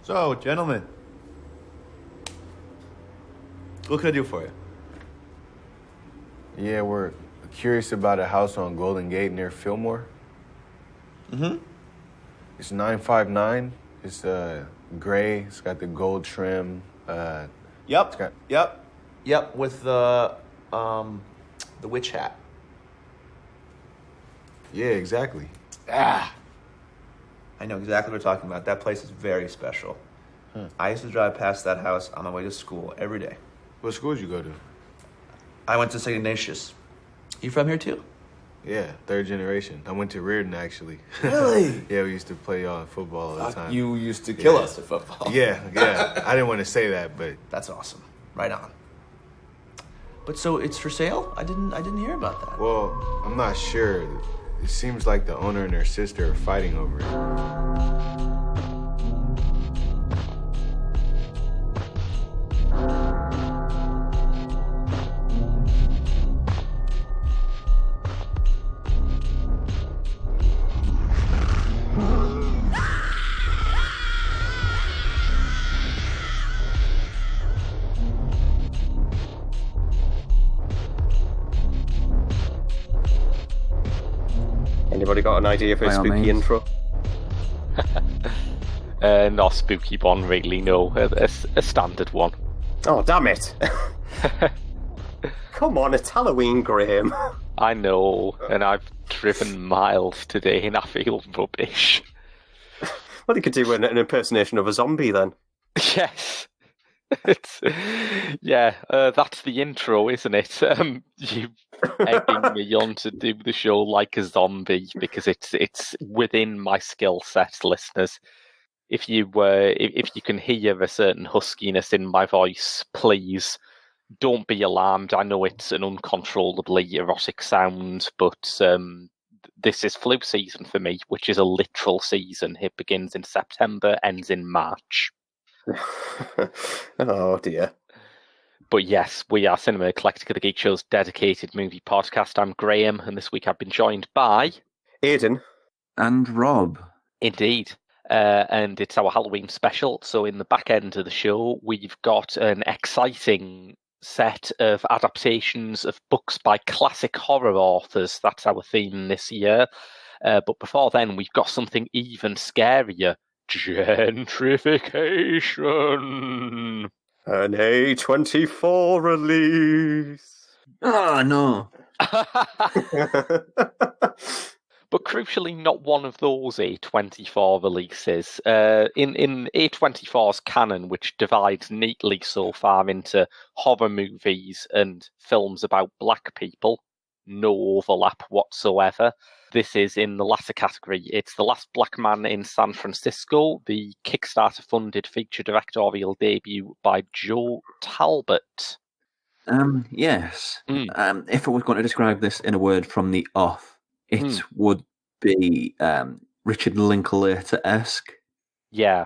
So, gentlemen, what can I do for you? Yeah, we're curious about a house on Golden Gate near Fillmore. Mm-hmm. It's 959. It's gray. It's got the gold trim. Yep. With the witch hat. Yeah, exactly. I know exactly what we're talking about. That place is very special. I used to drive past that house on my way to school every day. What school did you go to? I went to St. Ignatius. You from here too? Yeah, third generation. I went to Reardon, actually. Really? Yeah, we used to play football all the time. You used to kill us at football. Yeah. I didn't want to say that, but That's awesome. Right on. But so it's for sale? I didn't hear about that. well, I'm not sure. It seems like the owner and her sister are fighting over it. Anybody got an idea for a By all spooky means. intro? Not a spooky one, really, no. A standard one. Oh, damn it. Come on, it's Halloween, Graham. I know, and I've driven miles today and I feel rubbish. Well, you could do an impersonation of a zombie then. Yes. That's the intro, isn't it? You egging me on to do the show like a zombie because it's within my skill set, listeners. If you can hear a certain huskiness in my voice, please don't be alarmed. I know it's an uncontrollably erotic sound, but this is flu season for me, which is a literal season. It begins in September, ends in March. Oh, dear. But yes, we are Cinema Eclectica, the Geek Show's dedicated movie podcast. I'm Graham, and this week I've been joined by... Aidan. And Rob. Indeed. And it's our Halloween special, so in the back end of the show, we've got an exciting set of adaptations of books by classic horror authors. That's our theme this year. But before then, we've got something even scarier. Gentrification. An A24 release. Oh, no. But crucially, not one of those A24 releases. In A24's canon, which divides neatly so far into horror movies and films about black people, no overlap whatsoever. This is in the latter category. It's The Last Black Man in San Francisco, the Kickstarter-funded feature directorial debut by Joe Talbot. Yes. If I was going to describe this in a word from the off, it would be Richard Linklater-esque. Yeah.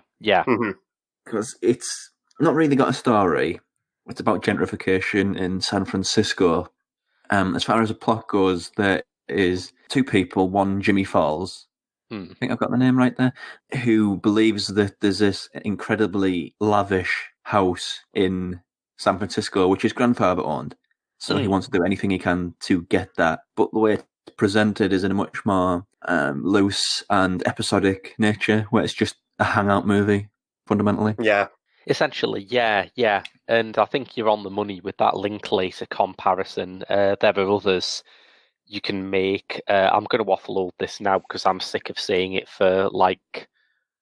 Because it's not really got a story. It's about gentrification in San Francisco. As far as the plot goes, there is two people, one Jimmy Falls, I think I've got the name right there, who believes that there's this incredibly lavish house in San Francisco, which his grandfather owned. So he wants to do anything he can to get that. But the way it's presented is in a much more loose and episodic nature, where it's just a hangout movie, fundamentally. Yeah. Essentially, yeah. And I think you're on the money with that Linklater comparison. There are others you can make. I'm going to offload this now because I'm sick of saying it for like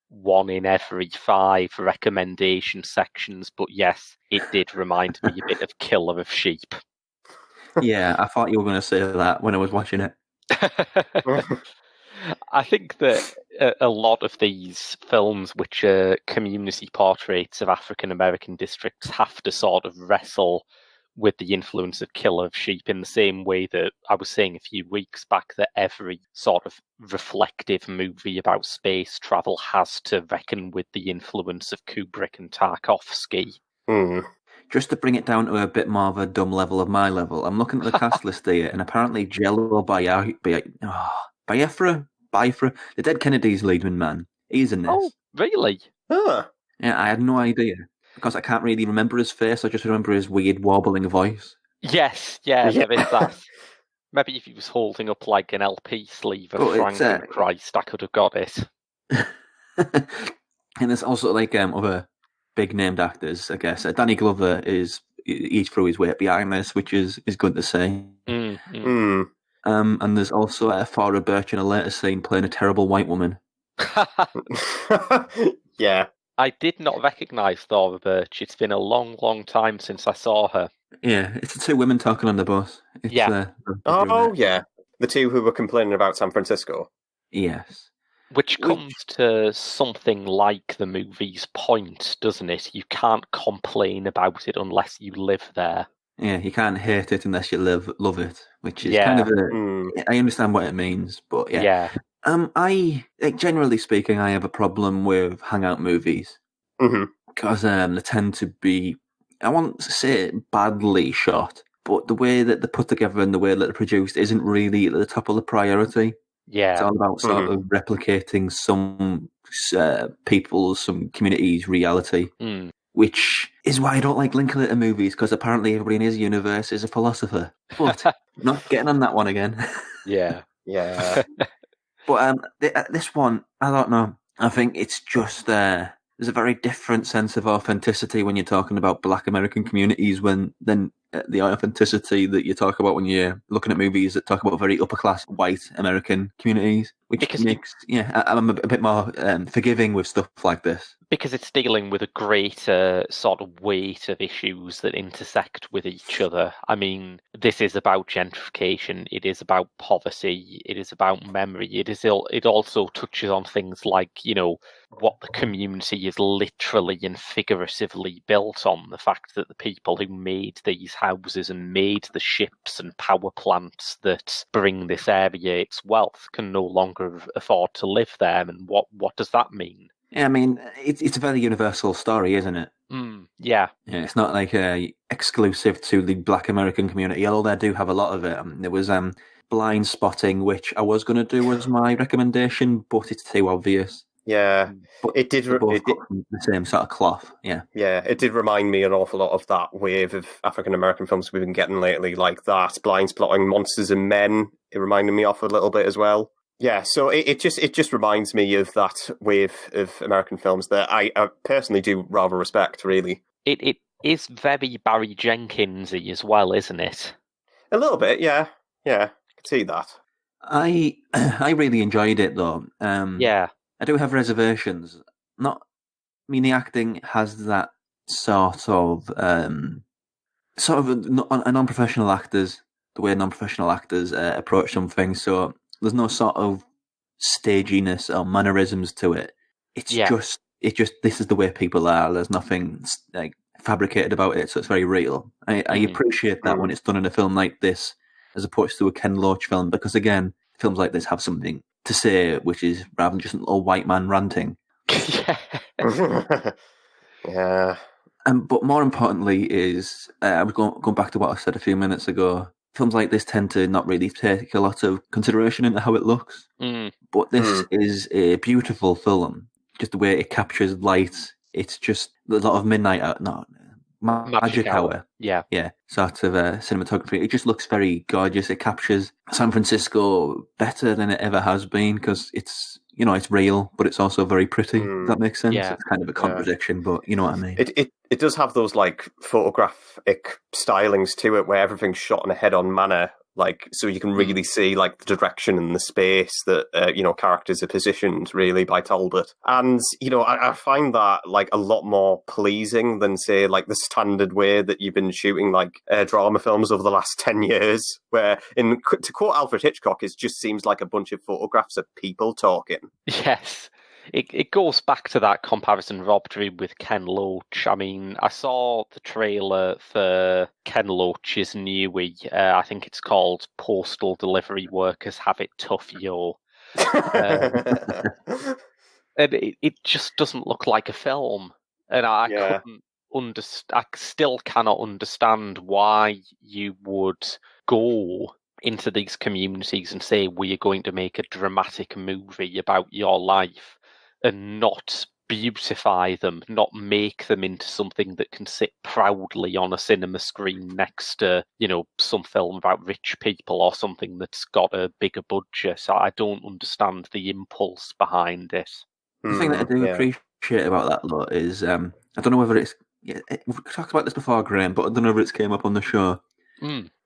1 in every 5 recommendation sections. But yes, it did remind me a bit of Killer of Sheep. Yeah, I thought you were going to say that when I was watching it. I think that a lot of these films, which are community portraits of African American districts, have to sort of wrestle with the influence of Killer of Sheep in the same way that I was saying a few weeks back that every sort of reflective movie about space travel has to reckon with the influence of Kubrick and Tarkovsky. Just to bring it down to a bit more of a dumb level of my level, I'm looking at the cast list here, and apparently Jello Biafra, the Dead Kennedy's leading man, he's in this. Oh, really? Huh. Yeah, I had no idea because I can't really remember his face. I just remember his weird wobbling voice. Yes, yeah, there is that. Maybe if he was holding up like an LP sleeve of But it's Frankenchrist, I could have got it. and there's also like other big named actors. I guess Danny Glover he's threw his weight behind this, which is good to see. And there's also Farrah Birch in a later scene playing a terrible white woman. Yeah. I did not recognise Thora Birch. It's been a long, long time since I saw her. Yeah, it's the two women talking on the bus. It's, Yeah. Yeah. The two who were complaining about San Francisco. Yes. Which comes to something like the movie's point, doesn't it? You can't complain about it unless you live there. Yeah, you can't hate it unless you love it, which is kind of I understand what it means, but yeah. Generally speaking, I have a problem with hangout movies because they tend to be, I won't say badly shot, but the way that they're put together and the way that they're produced isn't really at the top of the priority. Yeah, it's all about sort of replicating some people's, some communities' reality. Which is why I don't like Linklater movies, because apparently everybody in his universe is a philosopher. But not getting on that one again. Yeah. But this one, I don't know. I think it's just there's a very different sense of authenticity when you're talking about Black American communities than the authenticity that you talk about when you're looking at movies that talk about very upper class white American communities, which I'm a bit more forgiving with stuff like this. Because it's dealing with a greater sort of weight of issues that intersect with each other. I mean, this is about gentrification. It is about poverty. It is about memory. It also touches on things like, what the community is literally and figuratively built on. The fact that the people who made these houses and made the ships and power plants that bring this area its wealth can no longer afford to live there. And what does that mean? Yeah, I mean, it's a very universal story, isn't it? Yeah. It's not like exclusive to the Black American community, although they do have a lot of it. There was Blind Spotting, which I was going to do as my recommendation, but it's too obvious. Yeah, but it did. The same sort of cloth. Yeah, it did remind me an awful lot of that wave of African American films we've been getting lately, like that Blind Spotting, Monsters and Men. It reminded me of a little bit as well. Yeah, so it just reminds me of that wave of American films that I personally do rather respect, really. It is very Barry Jenkins-y as well, isn't it? A little bit, yeah. I can see that. I really enjoyed it, though. Yeah. I do have reservations. The acting has that sort of a non-professional actors, the way non-professional actors approach something, so there's no sort of staginess or mannerisms to it. It's just this is the way people are. There's nothing like fabricated about it, so it's very real. I appreciate that when it's done in a film like this, as opposed to a Ken Loach film, because again, films like this have something to say, which is rather than just an old white man ranting. Yeah. But more importantly is, I was going back to what I said a few minutes ago. Films like this tend to not really take a lot of consideration into how it looks. But this is a beautiful film. Just the way it captures light. It's just a lot of magic hour. Yeah. Sort of cinematography. It just looks very gorgeous. It captures San Francisco better than it ever has been because it's real, but it's also very pretty. Does that make sense? Yeah. It's kind of a contradiction, but you know what I mean. It does have those like photographic stylings to it, where everything's shot in a head-on manner, like so you can really see like the direction and the space that characters are positioned really by Talbot. And I find that like a lot more pleasing than say like the standard way that you've been shooting like drama films over the last 10 years, where to quote Alfred Hitchcock, it just seems like a bunch of photographs of people talking. Yes. It goes back to that comparison Rob drew with Ken Loach. I mean, I saw the trailer for Ken Loach's newie. I think it's called Postal Delivery Workers Have It Tough, Yo. And it just doesn't look like a film. And I still cannot understand why you would go into these communities and say, we are going to make a dramatic movie about your life, and not beautify them, not make them into something that can sit proudly on a cinema screen next to, some film about rich people or something that's got a bigger budget. So I don't understand the impulse behind it. The thing that I do appreciate about that lot is, I don't know whether it's, we've talked about this before, Graham, but I don't know if it's came up on the show.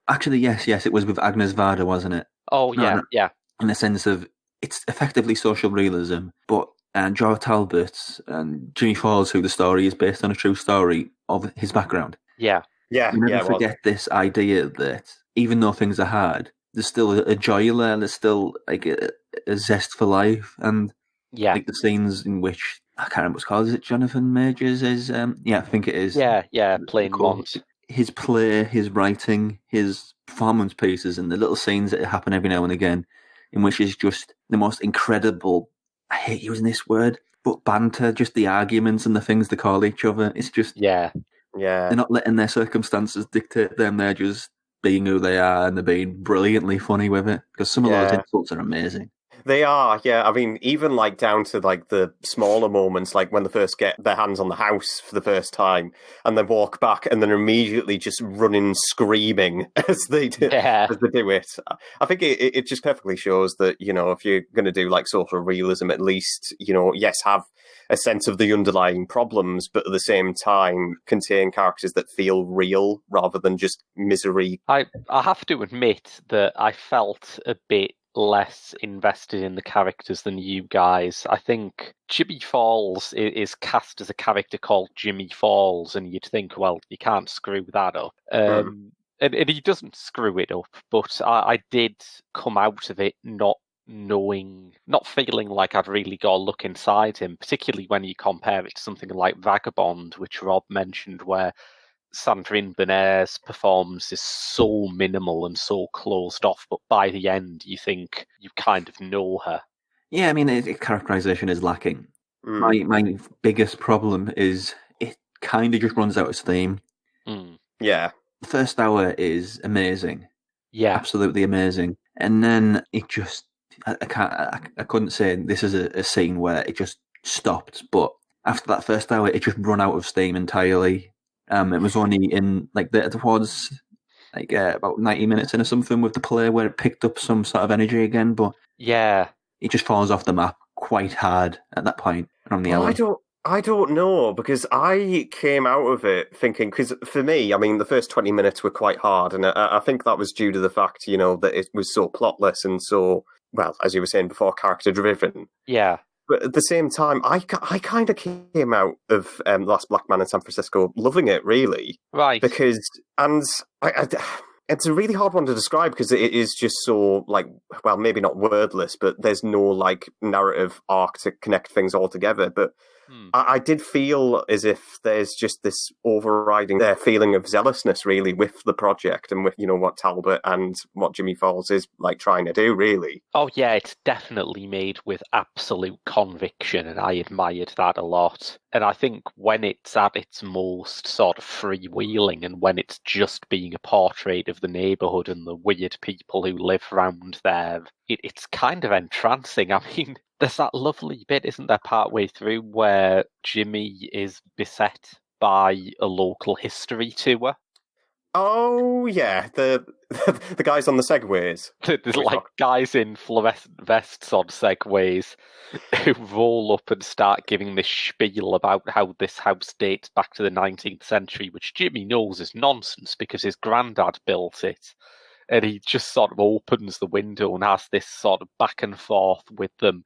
Actually, yes, it was with Agnes Varda, wasn't it? Oh, yeah, yeah. In the sense of, it's effectively social realism, but Joe Talbot and Jimmy Falls, who the story is based on a true story of his background. Yeah. Yeah. You never forget this idea that even though things are hard, there's still a joy there, there's still like a zest for life, and like the scenes in which, I can't remember what's called, is it Jonathan Majors? I think it is. Yeah, playing Mont. His play, his writing, his performance pieces, and the little scenes that happen every now and again, in which is just the most incredible, I hate using this word, but banter, just the arguments and the things they call each other. It's just, yeah, they're not letting their circumstances dictate them. They're just being who they are, and they're being brilliantly funny with it, because some of those insults are amazing. They are, yeah. I mean, even like down to like the smaller moments, like when they first get their hands on the house for the first time, and they walk back, and then immediately just running screaming as they do it. I think it just perfectly shows that, if you're going to do like social realism, at least, yes, have a sense of the underlying problems, but at the same time contain characters that feel real rather than just misery. I have to admit that I felt a bit less invested in the characters than you guys. I think Jimmy Falls is cast as a character called Jimmy Falls, and you'd think, well, you can't screw that up. And he doesn't screw it up, but I did come out of it not feeling like I'd really got a look inside him, particularly when you compare it to something like Vagabond, which Rob mentioned, where Sandrine Bonnair's performance is so minimal and so closed off, but by the end you think you kind of know her. Yeah, I mean, characterization is lacking. My biggest problem is it kind of just runs out of steam. Yeah. The first hour is amazing. Yeah. Absolutely amazing. And then it just, I couldn't say this is a scene where it just stopped, but after that first hour, it just run out of steam entirely. It was only in towards about 90 minutes in or something with the play where it picked up some sort of energy again, but it just falls off the map quite hard at that point around the hour. I don't know, because I came out of it thinking, because for me, I mean, the first 20 minutes were quite hard, and I think that was due to the fact, that it was so plotless and so, well, as you were saying before, character driven. Yeah. But at the same time, I kind of came out of Last Black Man in San Francisco loving it, really. Right. Because, and it's a really hard one to describe because it is just so, well, maybe not wordless, but there's no, narrative arc to connect things all together. But I did feel as if there's just this overriding feeling of zealousness, really, with the project and with, what Talbot and what Jimmy Falls is, trying to do, really. Oh, yeah, it's definitely made with absolute conviction, and I admired that a lot. And I think when it's at its most sort of freewheeling and when it's just being a portrait of the neighbourhood and the weird people who live around there, it's kind of entrancing. I mean, there's that lovely bit, isn't there, partway through where Jimmy is beset by a local history tour. Oh, yeah, the guys on the segways. There's guys in fluorescent vests on segways who roll up and start giving this spiel about how this house dates back to the 19th century, which Jimmy knows is nonsense because his granddad built it. And he just sort of opens the window and has this sort of back and forth with them.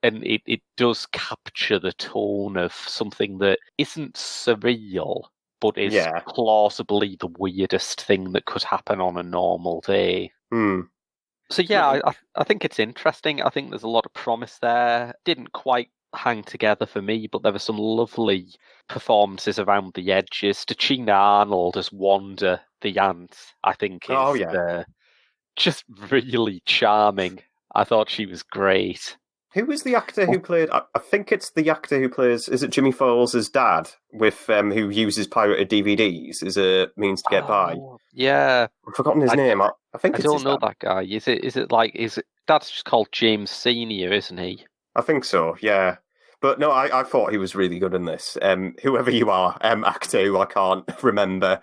And it does capture the tone of something that isn't surreal, but is plausibly the weirdest thing that could happen on a normal day. So yeah, I think it's interesting. I think there's a lot of promise there. Didn't quite hang together for me, but there were some lovely performances around the edges. Tachina Arnold as Wanda the Ant, I think is just really charming. I thought she was great. Who was the actor who played? I think it's the actor who plays. Is it Jimmy Falls' dad, with who uses pirated DVDs as a means to get by? Yeah, I've forgotten his name. I think I it's don't know that guy. Is it? That's just called James Senior, isn't he? I think so. Yeah, But no, I thought he was really good in this. Whoever you are, actor who I can't remember.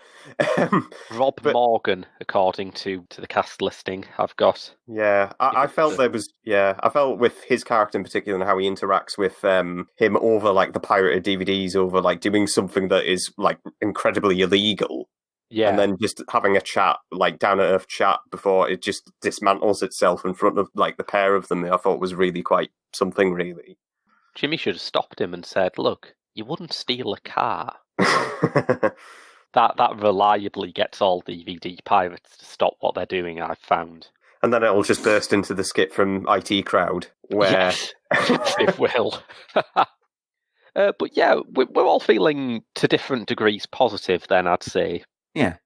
Rob but Morgan, according to the cast listing I've got. yeah, I felt there was I felt with his character in particular and how he interacts with him over like the pirated DVDs, over like doing something that is like incredibly illegal. Yeah. And then just having a chat, like down to earth chat, before it just dismantles itself in front of like the pair of them, I thought was really quite something, really. Jimmy should have stopped him and said, "Look, you wouldn't steal a car." That reliably gets all DVD pirates to stop what they're doing, I've found. And then it'll just burst into the skit from IT Crowd, where... Yes, it will. But yeah, we're all feeling, to different degrees, positive then, I'd say. Yeah.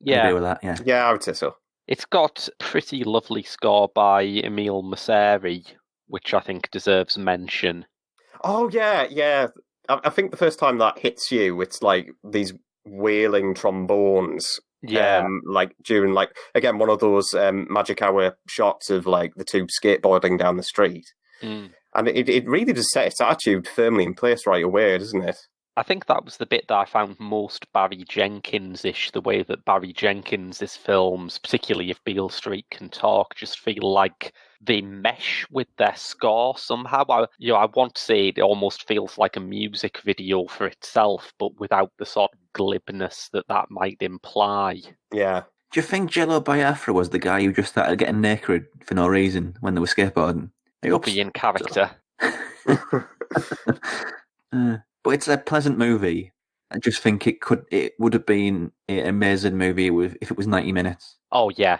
I agree with that, yeah. Yeah, I would say so. It's got a pretty lovely score by Emile Masseri, which I think deserves mention. Oh, yeah. I think the first time that hits you, it's like these wailing trombones. Yeah. Like during, like, again, one of those magic hour shots of like the two skateboarding down the street. Mm. And it really does set its attitude firmly in place right away, doesn't it? I think that was the bit that I found most Barry Jenkins-ish, the way that Barry Jenkins' films, particularly if Beale Street Can Talk, just feel like they mesh with their score somehow. I want to say it almost feels like a music video for itself, but without the sort of glibness that might imply. Yeah. Do you think Jello Biafra was the guy who just started getting naked for no reason when they were skateboarding? He'll be in character. But it's a pleasant movie. I just think it would have been an amazing movie if it was 90 minutes. Oh, yeah,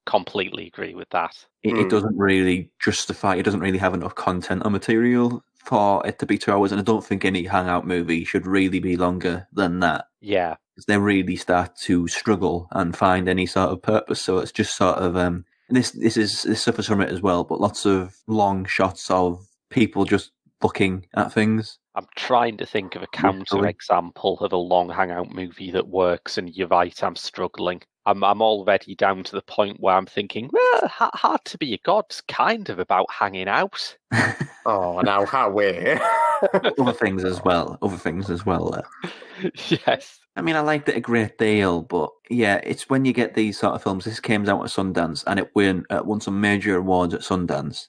completely agree with that. It doesn't really justify, it doesn't really have enough content or material for it to be 2 hours, and I don't think any hangout movie should really be longer than that. Yeah. Because they really start to struggle and find any sort of purpose, so it's just sort of, this suffers from it as well, but lots of long shots of people just looking at things. I'm trying to think of a counter example of a long hangout movie that works, and you're right, I'm struggling. I'm already down to the point where I'm thinking, well, Hard to Be a God's kind of about hanging out. Oh, now how we're... Other things as well. Yes. I mean, I liked it a great deal, but yeah, it's when you get these sort of films. This came out at Sundance, and it won some major awards at Sundance.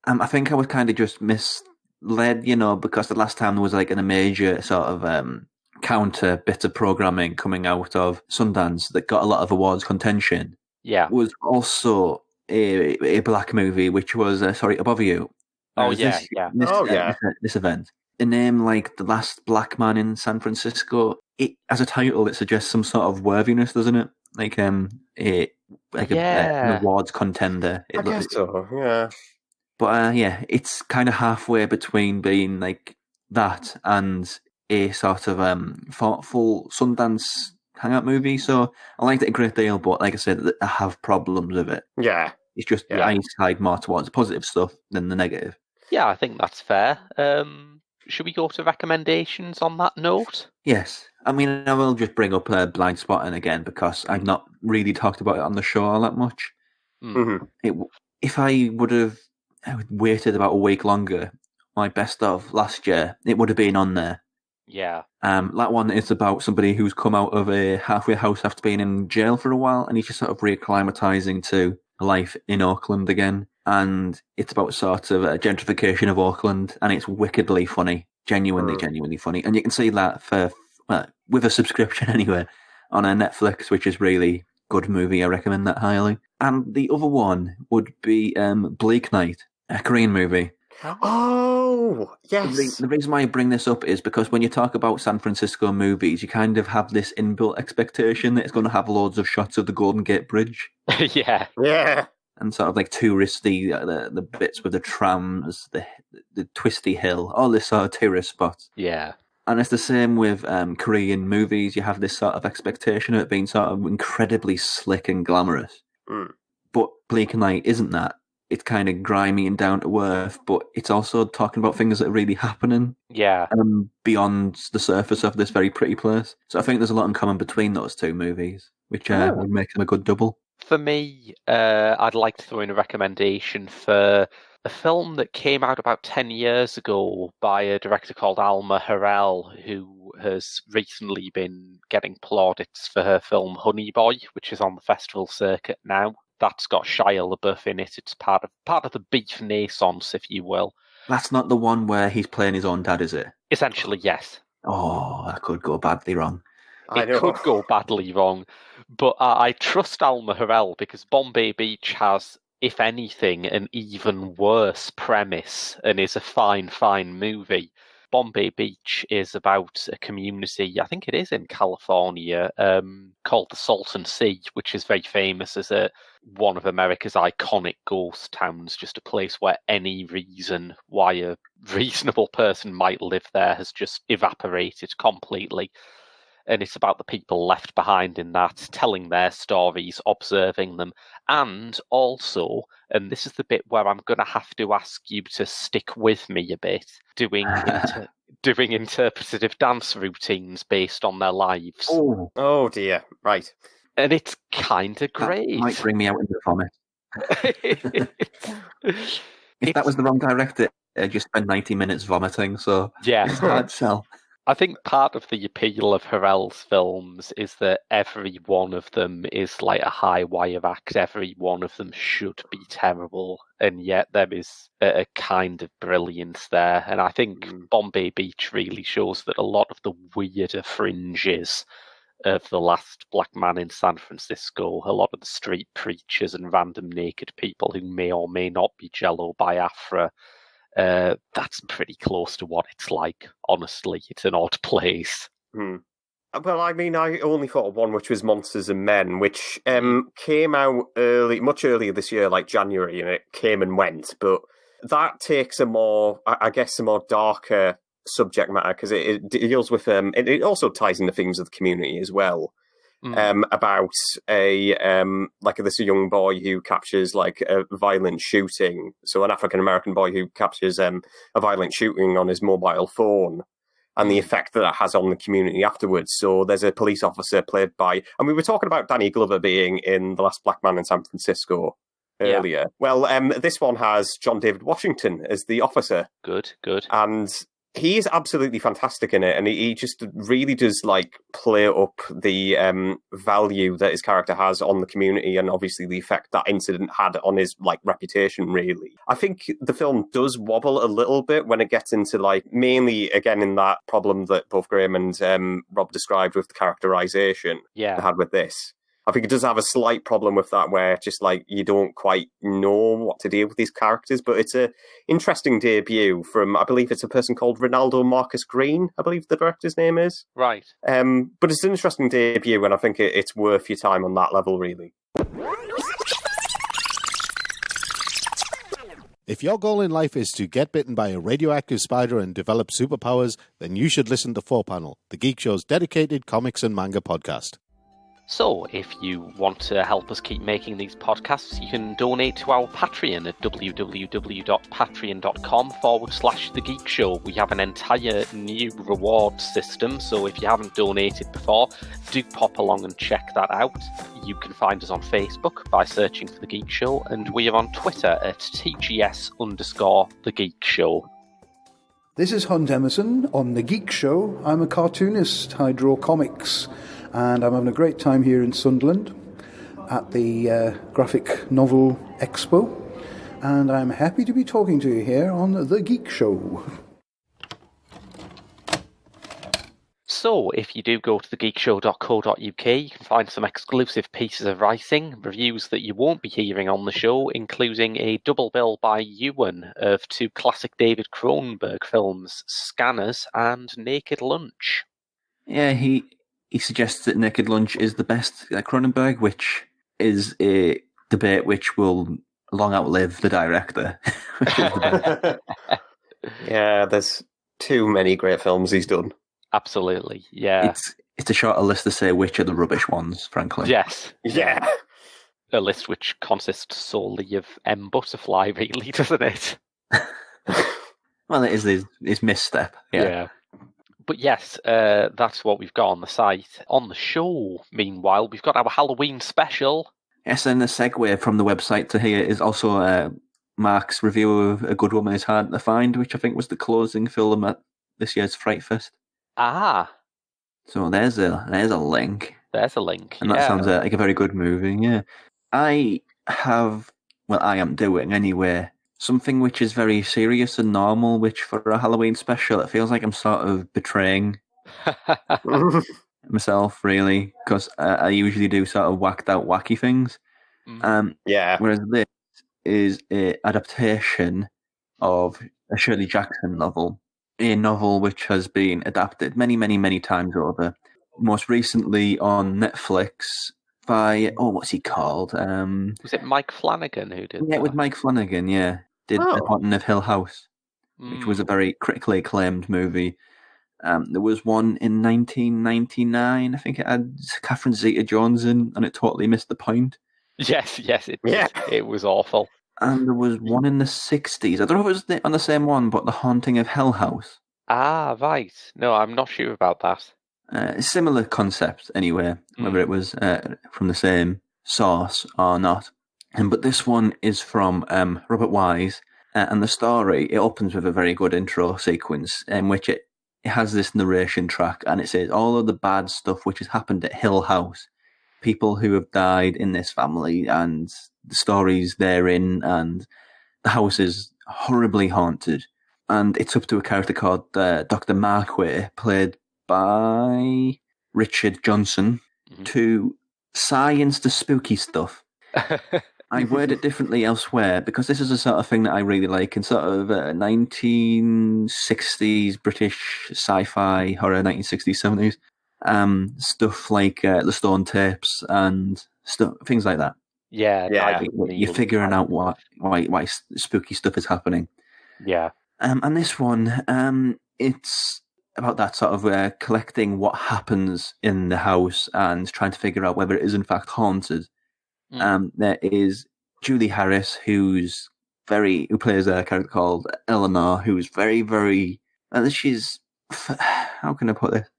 I think I was kind of just misled, because the last time there was like a major sort of counter bit of programming coming out of Sundance that got a lot of awards contention. Yeah, was also a black movie, which was Above You. This event. A name like The Last Black Man in San Francisco, it as a title, it suggests some sort of worthiness, doesn't it? Like an awards contender. I guess so, yeah. But it's kind of halfway between being like that and a sort of thoughtful Sundance hangout movie. So I liked it a great deal, but like I said, I have problems with it. Yeah. It's just I side more towards positive stuff than the negative. Yeah, I think that's fair. Should we go to recommendations on that note? Yes. I mean, I will just bring up Blind Spotting again because I've not really talked about it on the show all that much. Mm-hmm. If I would have waited about a week longer, my best of last year, it would have been on there. Yeah. That one is about somebody who's come out of a halfway house after being in jail for a while, and he's just sort of reacclimatizing to life in Auckland again. And it's about sort of a gentrification of Auckland, and it's wickedly funny, genuinely funny. And you can see that with a subscription anyway on Netflix, which is really good movie. I recommend that highly. And the other one would be Bleak Night, a Korean movie. Oh, yes. The reason why I bring this up is because when you talk about San Francisco movies, you kind of have this inbuilt expectation that it's going to have loads of shots of the Golden Gate Bridge. Yeah. And sort of like touristy, the bits with the trams, the twisty hill, all this sort of tourist spots. Yeah. And it's the same with Korean movies. You have this sort of expectation of it being sort of incredibly slick and glamorous. But Bleak Night isn't that. It's kind of grimy and down to earth, but it's also talking about things that are really happening. Yeah. Beyond the surface of this very pretty place. So I think there's a lot in common between those two movies, which would make them a good double. For me, I'd like to throw in a recommendation for a film that came out about 10 years ago by a director called Alma Harrell, who has recently been getting plaudits for her film Honey Boy, which is on the festival circuit now. That's got Shia LaBeouf in it. It's part of the beef naissance, if you will. That's not the one where he's playing his own dad, is it? Essentially, yes. Oh, that could go badly wrong. I It know. could go badly wrong, but I trust Alma Harrell because Bombay Beach has, if anything, an even worse premise and is a fine, fine movie. Bombay Beach is about a community, I think it is in California, called the Salton Sea, which is very famous as one of America's iconic ghost towns, just a place where any reason why a reasonable person might live there has just evaporated completely. And it's about the people left behind in that, telling their stories, observing them, and also, and this is the bit where I'm going to have to ask you to stick with me a bit, doing interpretative dance routines based on their lives. Oh dear, right. And it's kind of great. That might bring me out in the vomit. If that was the wrong director, I'd just spend 90 minutes vomiting, so Yeah. it's hard to sell. I think part of the appeal of Harrell's films is that every one of them is like a high wire act. Every one of them should be terrible, and yet there is a kind of brilliance there. And I think Bombay Beach really shows that a lot of the weirder fringes of the last black man in San Francisco, a lot of the street preachers and random naked people who may or may not be Jello Biafra, that's pretty close to what it's like, honestly. It's an odd place. Well, I mean, I only thought of one, which was Monsters and Men, which came out much earlier this year, like January, and it came and went. But that takes a more darker subject matter, because it deals with, it also ties in the themes of the community as well. About this young boy who captures like a violent shooting. So an African American boy who captures a violent shooting on his mobile phone, and the effect that has on the community afterwards. So there's a police officer played by, and we were talking about Danny Glover being in The Last Black Man in San Francisco earlier. Yeah. Well, this one has John David Washington as the officer. Good. And he is absolutely fantastic in it, and he just really does like play up the value that his character has on the community, and obviously the effect that incident had on his like reputation. Really, I think the film does wobble a little bit when it gets into like mainly again in that problem that both Graham and Rob described with the characterization. Yeah, had with this. I think it does have a slight problem with that, where just like you don't quite know what to do with these characters. But it's a interesting debut from, I believe it's a person called Ronaldo Marcus Green, I believe the director's name is. Right. But it's an interesting debut, and I think it's worth your time on that level, really. If your goal in life is to get bitten by a radioactive spider and develop superpowers, then you should listen to 4Panel, the Geek Show's dedicated comics and manga podcast. So, if you want to help us keep making these podcasts, you can donate to our Patreon at www.patreon.com/The Geek Show. We have an entire new reward system, so if you haven't donated before, do pop along and check that out. You can find us on Facebook by searching for The Geek Show, and we are on Twitter at TGS_The Geek Show. This is Hunt Emerson on The Geek Show. I'm a cartoonist. I draw comics. And I'm having a great time here in Sunderland at the Graphic Novel Expo. And I'm happy to be talking to you here on The Geek Show. So, if you do go to thegeekshow.co.uk, you can find some exclusive pieces of writing, reviews that you won't be hearing on the show, including a double bill by Ewan of two classic David Cronenberg films, Scanners and Naked Lunch. Yeah, he suggests that Naked Lunch is the best Cronenberg, which is a debate which will long outlive the director. Which is the best. Yeah, there's too many great films he's done. Absolutely, yeah. It's a shorter list to say which are the rubbish ones, frankly. Yes. Yeah. A list which consists solely of M. Butterfly, really, doesn't it? Well, it is his misstep. Yeah. But yes, that's what we've got on the site. On the show, meanwhile, we've got our Halloween special. Yes, and the segue from the website to here is also Mark's review of A Good Woman Is Hard to Find, which I think was the closing film at this year's Fright Fest. Ah, So there's a link. there's a link. And that yeah. sounds like a very good movie, yeah. I am doing anyway, something which is very serious and normal, which for a Halloween special, it feels like I'm sort of betraying myself, really, because I usually do sort of whacked out wacky things. Yeah. Whereas this is an adaptation of a Shirley Jackson novel, a novel which has been adapted many, many, many times over. Most recently on Netflix by, what's he called? Was it Mike Flanagan who did Yeah, that? with Mike Flanagan, yeah. Did The Haunting of Hill House, which was a very critically acclaimed movie. There was one in 1999, I think it had Catherine Zeta-Jones in, and it totally missed the point. Yes, it was awful. And there was one in the 60s. I don't know if it was on the same one, but The Haunting of Hill House. Ah, right. No, I'm not sure about that. Similar concept, anyway, whether it was from the same source or not. But this one is from Robert Wise, and the story, it opens with a very good intro sequence in which it has this narration track, and it says all of the bad stuff which has happened at Hill House, people who have died in this family, and the stories therein, and the house is horribly haunted. And it's up to a character called Dr. Markway, played by Richard Johnson, to science the spooky stuff. I word it differently elsewhere because this is the sort of thing that I really like in sort of 1960s British sci-fi horror, 1960s, 70s stuff like the Stone Tapes and things like that. Yeah. You're figuring out why spooky stuff is happening. Yeah. And this one, it's about that sort of collecting what happens in the house and trying to figure out whether it is in fact haunted. There is Julie Harris, who plays a character called Eleanor, who's very, very, she's, how can I put this?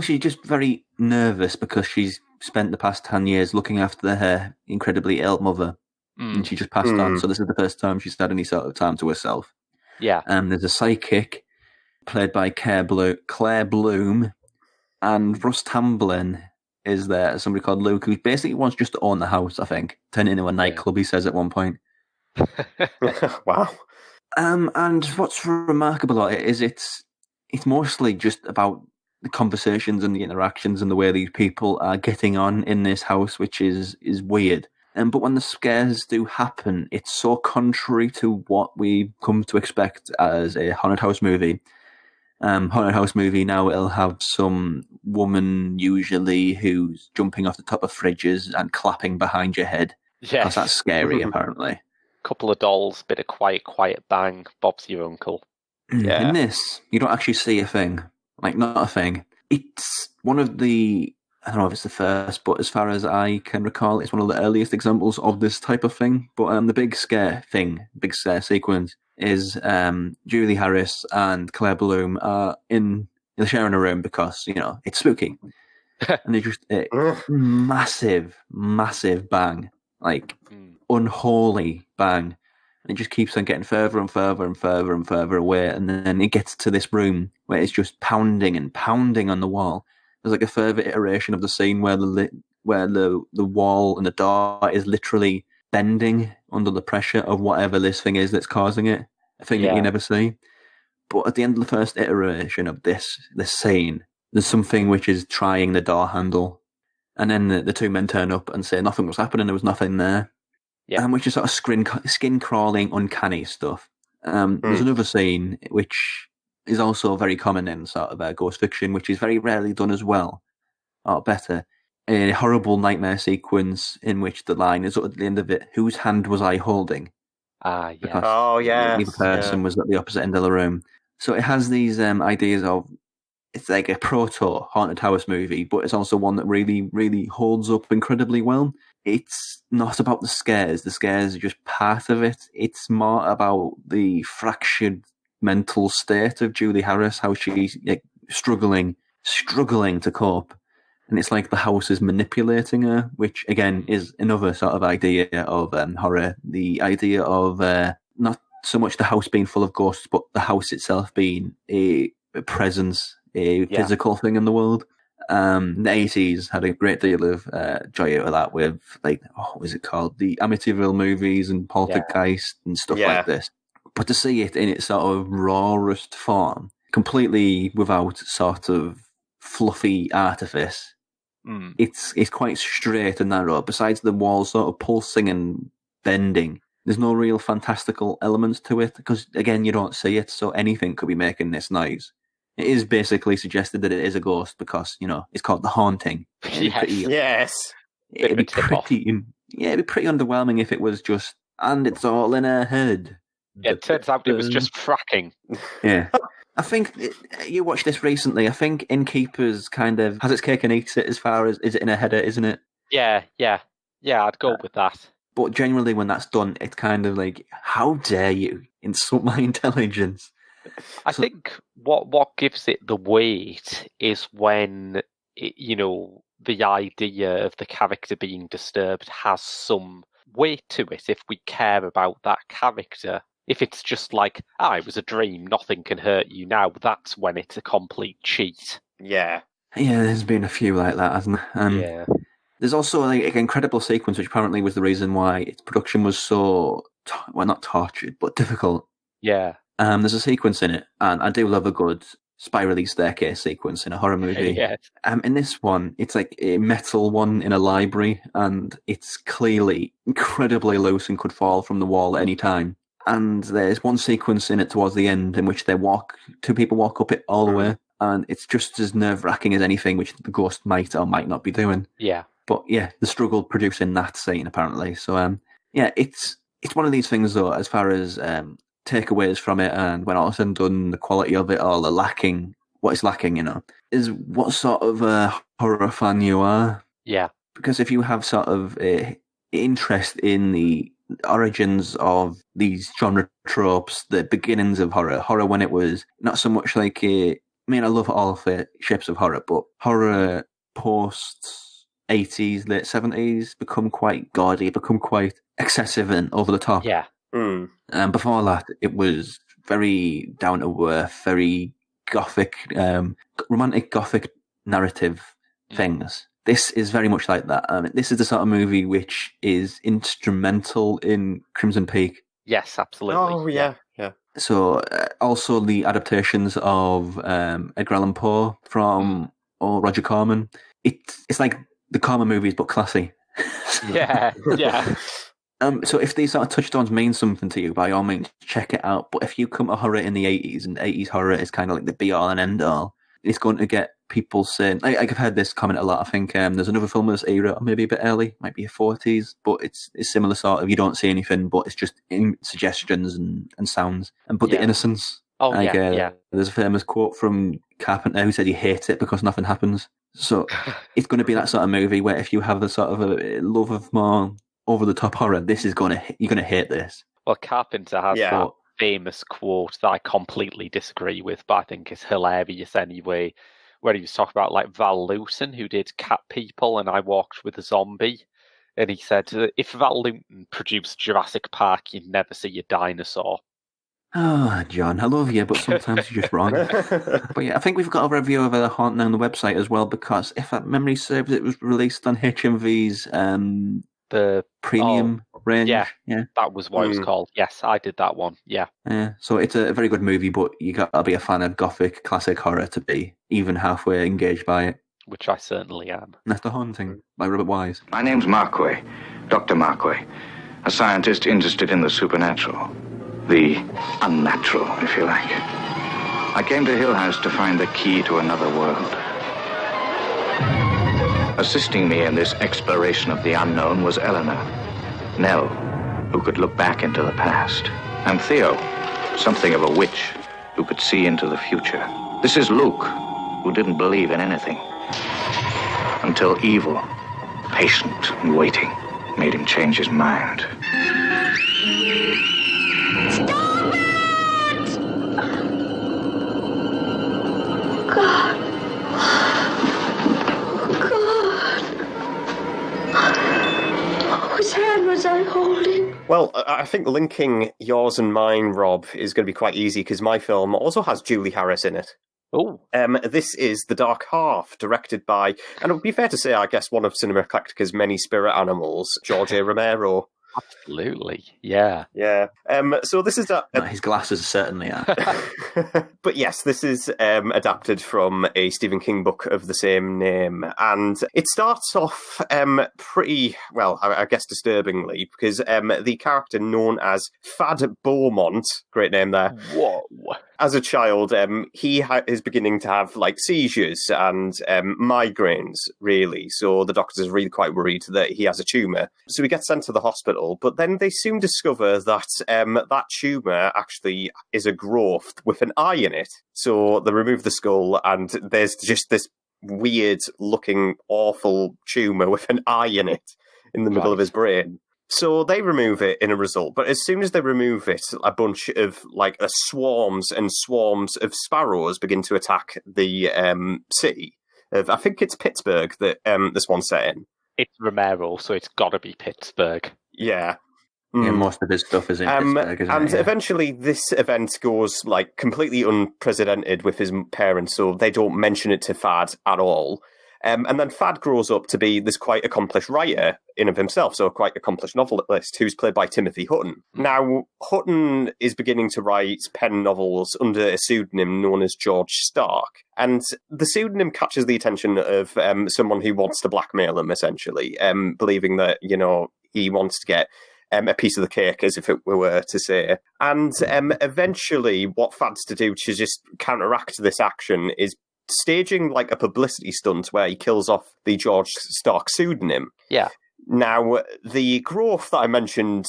She's just very nervous because she's spent the past 10 years looking after her incredibly ill mother, and she just passed on. So this is the first time she's had any sort of time to herself. Yeah. There's a psychic played by Claire Bloom, and Russ Tamblyn is there, somebody called Luke, who basically wants just to own the house, I think. Turn it into a nightclub, he says at one point. Wow. And what's remarkable about it is it's mostly just about the conversations and the interactions and the way these people are getting on in this house, which is weird. But when the scares do happen, it's so contrary to what we come to expect as a haunted house movie. Haunted house movie now, it'll have some woman usually who's jumping off the top of fridges and clapping behind your head. Yes. Because that's scary, apparently. Couple of dolls, bit of quiet bang, Bob's your uncle. Yeah. In this, you don't actually see a thing. Like, not a thing. It's one of the, I don't know if it's the first, but as far as I can recall, it's one of the earliest examples of this type of thing. But the big scare sequence is Julie Harris and Claire Bloom are they're sharing a room because, it's spooky. And they just, massive bang, like unholy bang. And it just keeps on getting further and further and further and further away. And then it gets to this room where it's just pounding and pounding on the wall. There's like a further iteration of the scene where the wall and the door is literally bending under the pressure of whatever this thing is that's causing it. A thing that you never see. But at the end of the first iteration of this scene, there's something which is trying the door handle. And then the two men turn up and say nothing was happening, there was nothing there. Yeah. Which is sort of skin-crawling, uncanny stuff. There's another scene which is also very common in sort of ghost fiction, which is very rarely done as well, or better. A horrible nightmare sequence in which the line is at the end of it, whose hand was I holding? Ah, yeah. Because yeah. the person was at the opposite end of the room. So it has these ideas of, it's like a proto haunted house movie, but it's also one that really, really holds up incredibly well. It's not about the scares. The scares are just part of it. It's more about the fractured mental state of Julie Harris, how she's struggling to cope. And it's like the house is manipulating her, which again is another sort of idea of horror. The idea of not so much the house being full of ghosts, but the house itself being a presence, a physical thing in the world. The 80s had a great deal of joy out of that with, like, what was it called? The Amityville movies and Poltergeist and stuff like this. But to see it in its sort of rawest form, completely without sort of fluffy artifice, it's quite straight and narrow. Besides the walls sort of pulsing and bending, there's no real fantastical elements to it, because, again, you don't see it, so anything could be making this noise. It is basically suggested that it is a ghost because, you know, it's called The Haunting. Yes. It'd be pretty underwhelming if it was just, and it's all in her head. Yeah, it turns out it was just fracking. Yeah. I think you watched this recently. I think Innkeepers kind of has its cake and eats it as far as, is it in a header, isn't it? Yeah, I'd go with that. But generally when that's done, it's kind of like, how dare you insult my intelligence? I think what gives it the weight is when, the idea of the character being disturbed has some weight to it if we care about that character. If it's just like, it was a dream, nothing can hurt you now, that's when it's a complete cheat. Yeah. Yeah, there's been a few like that, hasn't there? There's also like an incredible sequence, which apparently was the reason why its production was so, not tortured, but difficult. Yeah. There's a sequence in it, and I do love a good spirally staircase sequence in a horror movie. Yeah. In this one, it's like a metal one in a library, and it's clearly incredibly loose and could fall from the wall at any time. And there's one sequence in it towards the end in which two people walk up it all the way, and it's just as nerve-wracking as anything which the ghost might or might not be doing. Yeah. But yeah, the struggle producing that scene, apparently. So, it's one of these things, though, as far as takeaways from it, and when all is said and done, the quality of it all, what is lacking, is what sort of a horror fan you are. Yeah. Because if you have sort of a interest in the origins of these genre tropes, the beginnings of horror when it was not so much like I love all the shapes of horror, but horror post 80s, late 70s become quite gaudy, become quite excessive and over the top. Yeah. And before that, it was very down to earth, very gothic, romantic gothic narrative things. This is very much like that. This is the sort of movie which is instrumental in Crimson Peak. Yes, absolutely. Oh, yeah. So, also the adaptations of Edgar Allan Poe from Roger Corman. It's like the Corman movies, but classy. Yeah. So if these sort of touchstones mean something to you, by all means, check it out. But if you come to horror in the 80s, and 80s horror is kind of like the be-all and end-all, it's going to get people saying... I've heard this comment a lot. I think there's another film of this era, maybe a bit early, might be 40s, but it's similar sort of, you don't see anything, but it's just suggestions and sounds. But the innocence... Oh, yeah. There's a famous quote from Carpenter who said he hates it because nothing happens. So it's going to be that sort of movie where if you have the sort of a love of more over-the-top horror, you're going to hate this. Well, Carpenter has that famous quote that I completely disagree with, but I think is hilarious anyway, where he was talking about like Val Lewson, who did Cat People and I Walked with a Zombie, and he said, if Val Lewson produced Jurassic Park, you'd never see a dinosaur. Oh, John, I love you, but sometimes you're just wrong. But yeah, I think we've got a review of The Haunting on the website as well, because if that memory serves, it was released on HMV's the premium range. Yeah, that was what it was called. Yes, I did that one. Yeah. So it's a very good movie, but you got to be a fan of gothic classic horror to be even halfway engaged by it. Which I certainly am. That's The Haunting by Robert Wise. My name's Marquay, Dr. Marquay, a scientist interested in the supernatural. The unnatural, if you like. I came to Hill House to find the key to another world. Assisting me in this exploration of the unknown was Eleanor, Nell, who could look back into the past, and Theo, something of a witch who could see into the future. This is Luke, who didn't believe in anything, until evil, patient and waiting, made him change his mind. Stop it! God. God. Whose hand was I holding? Well, I think linking yours and mine, Rob, is going to be quite easy because my film also has Julie Harris in it. Oh, This is The Dark Half, directed by, and it would be fair to say, I guess, one of Cinema Eclectica's many spirit animals, George A. Romero. absolutely. Yeah. Yeah. So this is His glasses certainly are. but yes, this is adapted from a Stephen King book of the same name, and it starts off pretty well, I guess, disturbingly, because the character known as Fad Beaumont, great name there. Whoa. As a child, he is beginning to have like seizures and migraines, really. So the doctors are really quite worried that he has a tumour. So he gets sent to the hospital, but then they soon discover that that tumour actually is a growth with an eye in it. So they remove the skull, and there's just this weird-looking, awful tumour with an eye in it in the middle of his brain. So they remove it in a result, but as soon as they remove it, a bunch of swarms and swarms of sparrows begin to attack the city of, I think it's Pittsburgh that this one's set in. It's Romero, so it's got to be Pittsburgh. Yeah. Yeah, most of his stuff is in Pittsburgh, isn't and it? Yeah. eventually this event goes completely unprecedented with his parents, so they don't mention it to Fad at all. And then Fad grows up to be this quite accomplished writer in of himself, so a quite accomplished novelist who's played by Timothy Hutton. Now, Hutton is beginning to write pen novels under a pseudonym known as George Stark. And the pseudonym catches the attention of someone who wants to blackmail him, essentially, believing that, he wants to get a piece of the cake, as if it were to say. And eventually, what Fad's to do to just counteract this action is staging a publicity stunt where he kills off the George Stark pseudonym. Yeah. Now, the growth that I mentioned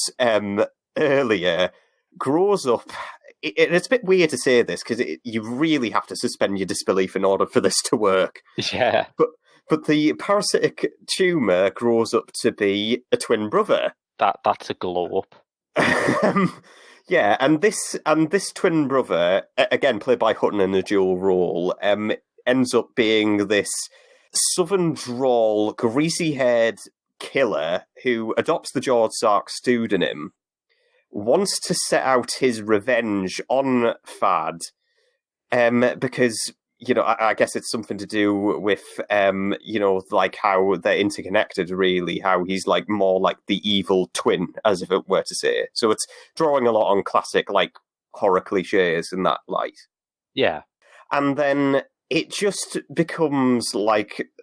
earlier grows up. It's a bit weird to say this because you really have to suspend your disbelief in order for this to work. Yeah. But the parasitic tumour grows up to be a twin brother. That's a glow up. Yeah, and this twin brother, again played by Hutton in a dual role, ends up being this southern drawl, greasy-haired killer who adopts the George Stark pseudonym, wants to set out his revenge on Fad, because, I guess it's something to do with, how they're interconnected, really, how he's, more like the evil twin, as if it were to say. So it's drawing a lot on classic, horror cliches in that light. Yeah. And then it just becomes,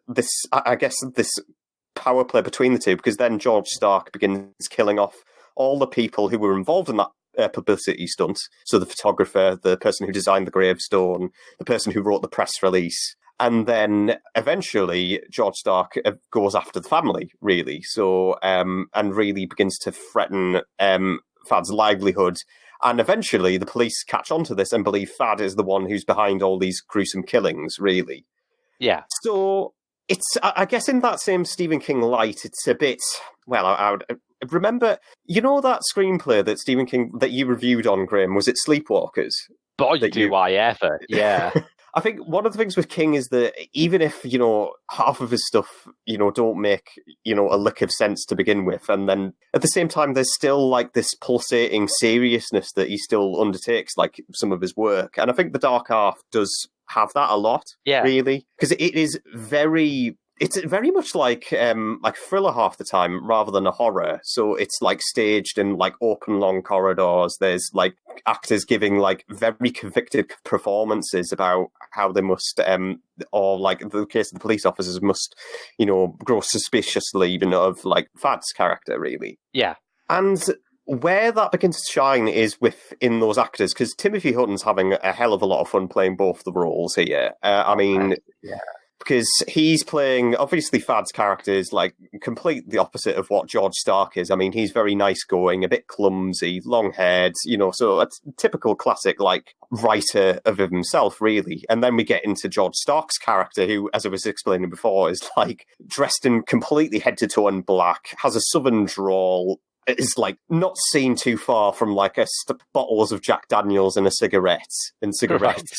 this, I guess, this power play between the two, because then George Stark begins killing off all the people who were involved in that publicity stunt. So the photographer, the person who designed the gravestone, the person who wrote the press release. And then eventually George Stark goes after the family, really. So, and really begins to threaten Fad's livelihood. And eventually the police catch on to this and believe Fad is the one who's behind all these gruesome killings, really. Yeah. So it's, I guess in that same Stephen King light, it's a bit, well, I would remember, that screenplay that Stephen King, that you reviewed on, Graham, was it Sleepwalkers? Boy, do I ever, yeah. I think one of the things with King is that even if, half of his stuff, don't make, a lick of sense to begin with, and then at the same time, there's still this pulsating seriousness that he still undertakes, some of his work. And I think The Dark Half does have that a lot, really, because it's very much like thriller half the time rather than a horror. So it's staged in open long corridors. There's actors giving very convicted performances about how they must or the case of the police officers must grow suspiciously of Fad's character, really. Yeah. And where that begins to shine is within those actors, because Timothy Hutton's having a hell of a lot of fun playing both the roles here. Because he's playing, obviously Fad's character is complete the opposite of what George Stark is. I mean, he's very nice going, a bit clumsy, long haired, so a typical classic writer of himself, really. And then we get into George Stark's character, who, as I was explaining before, is dressed in completely head to toe in black, has a southern drawl, is not seen too far from bottles of Jack Daniels and cigarettes. Right.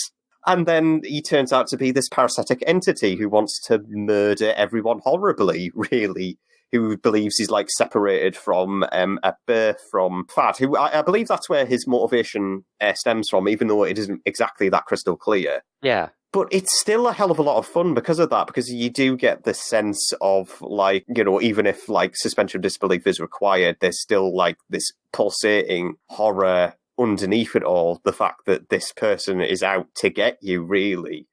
And then he turns out to be this parasitic entity who wants to murder everyone horribly, really. who believes he's like separated from at birth from Fad, who I believe that's where his motivation stems from, even though it isn't exactly that crystal clear. Yeah. But it's still a hell of a lot of fun because of that, because you do get this sense of, like, you know, even if, like, suspension of disbelief is required, there's still, like, this pulsating horror underneath it all. The fact that this person is out to get you, really.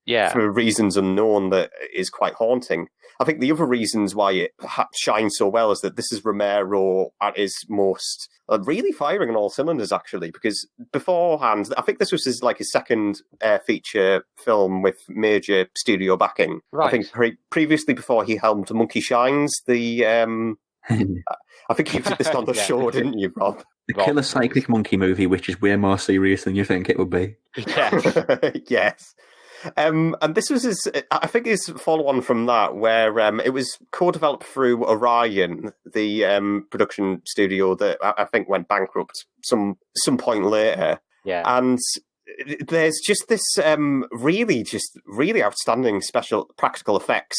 Yeah. For reasons unknown, that is quite haunting. I think the other reasons why it shines so well is that this is Romero at his most really firing on all cylinders, actually, because beforehand, I think this was his second feature film with major studio backing. Right. I think previously, before he helmed Monkey Shines, I think you did this on the show, didn't you, Rob? The Killer Psychic Monkey movie, which is way more serious than you think it would be. Yeah. Yes. And this was I think his follow-on from that, where it was co-developed through Orion, the production studio that I think went bankrupt some point later. Yeah. And there's just this really outstanding special practical effects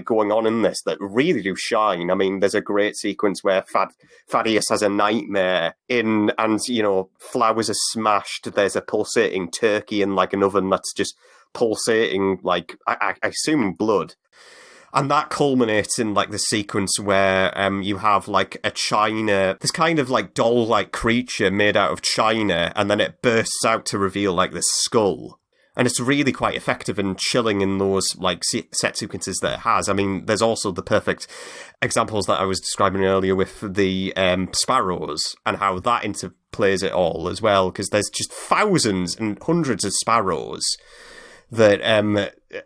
going on in this that really do shine. I mean, there's a great sequence where Thaddeus has a nightmare and flowers are smashed. There's a pulsating turkey in an oven that's just pulsating, I assume blood. And that culminates in the sequence where you have a china, this kind of doll-like creature made out of china, and then it bursts out to reveal this skull. And it's really quite effective and chilling in those set sequences that it has. I mean, there's also the perfect examples that I was describing earlier with the sparrows and how that interplays it all as well, because there's just thousands and hundreds of sparrows that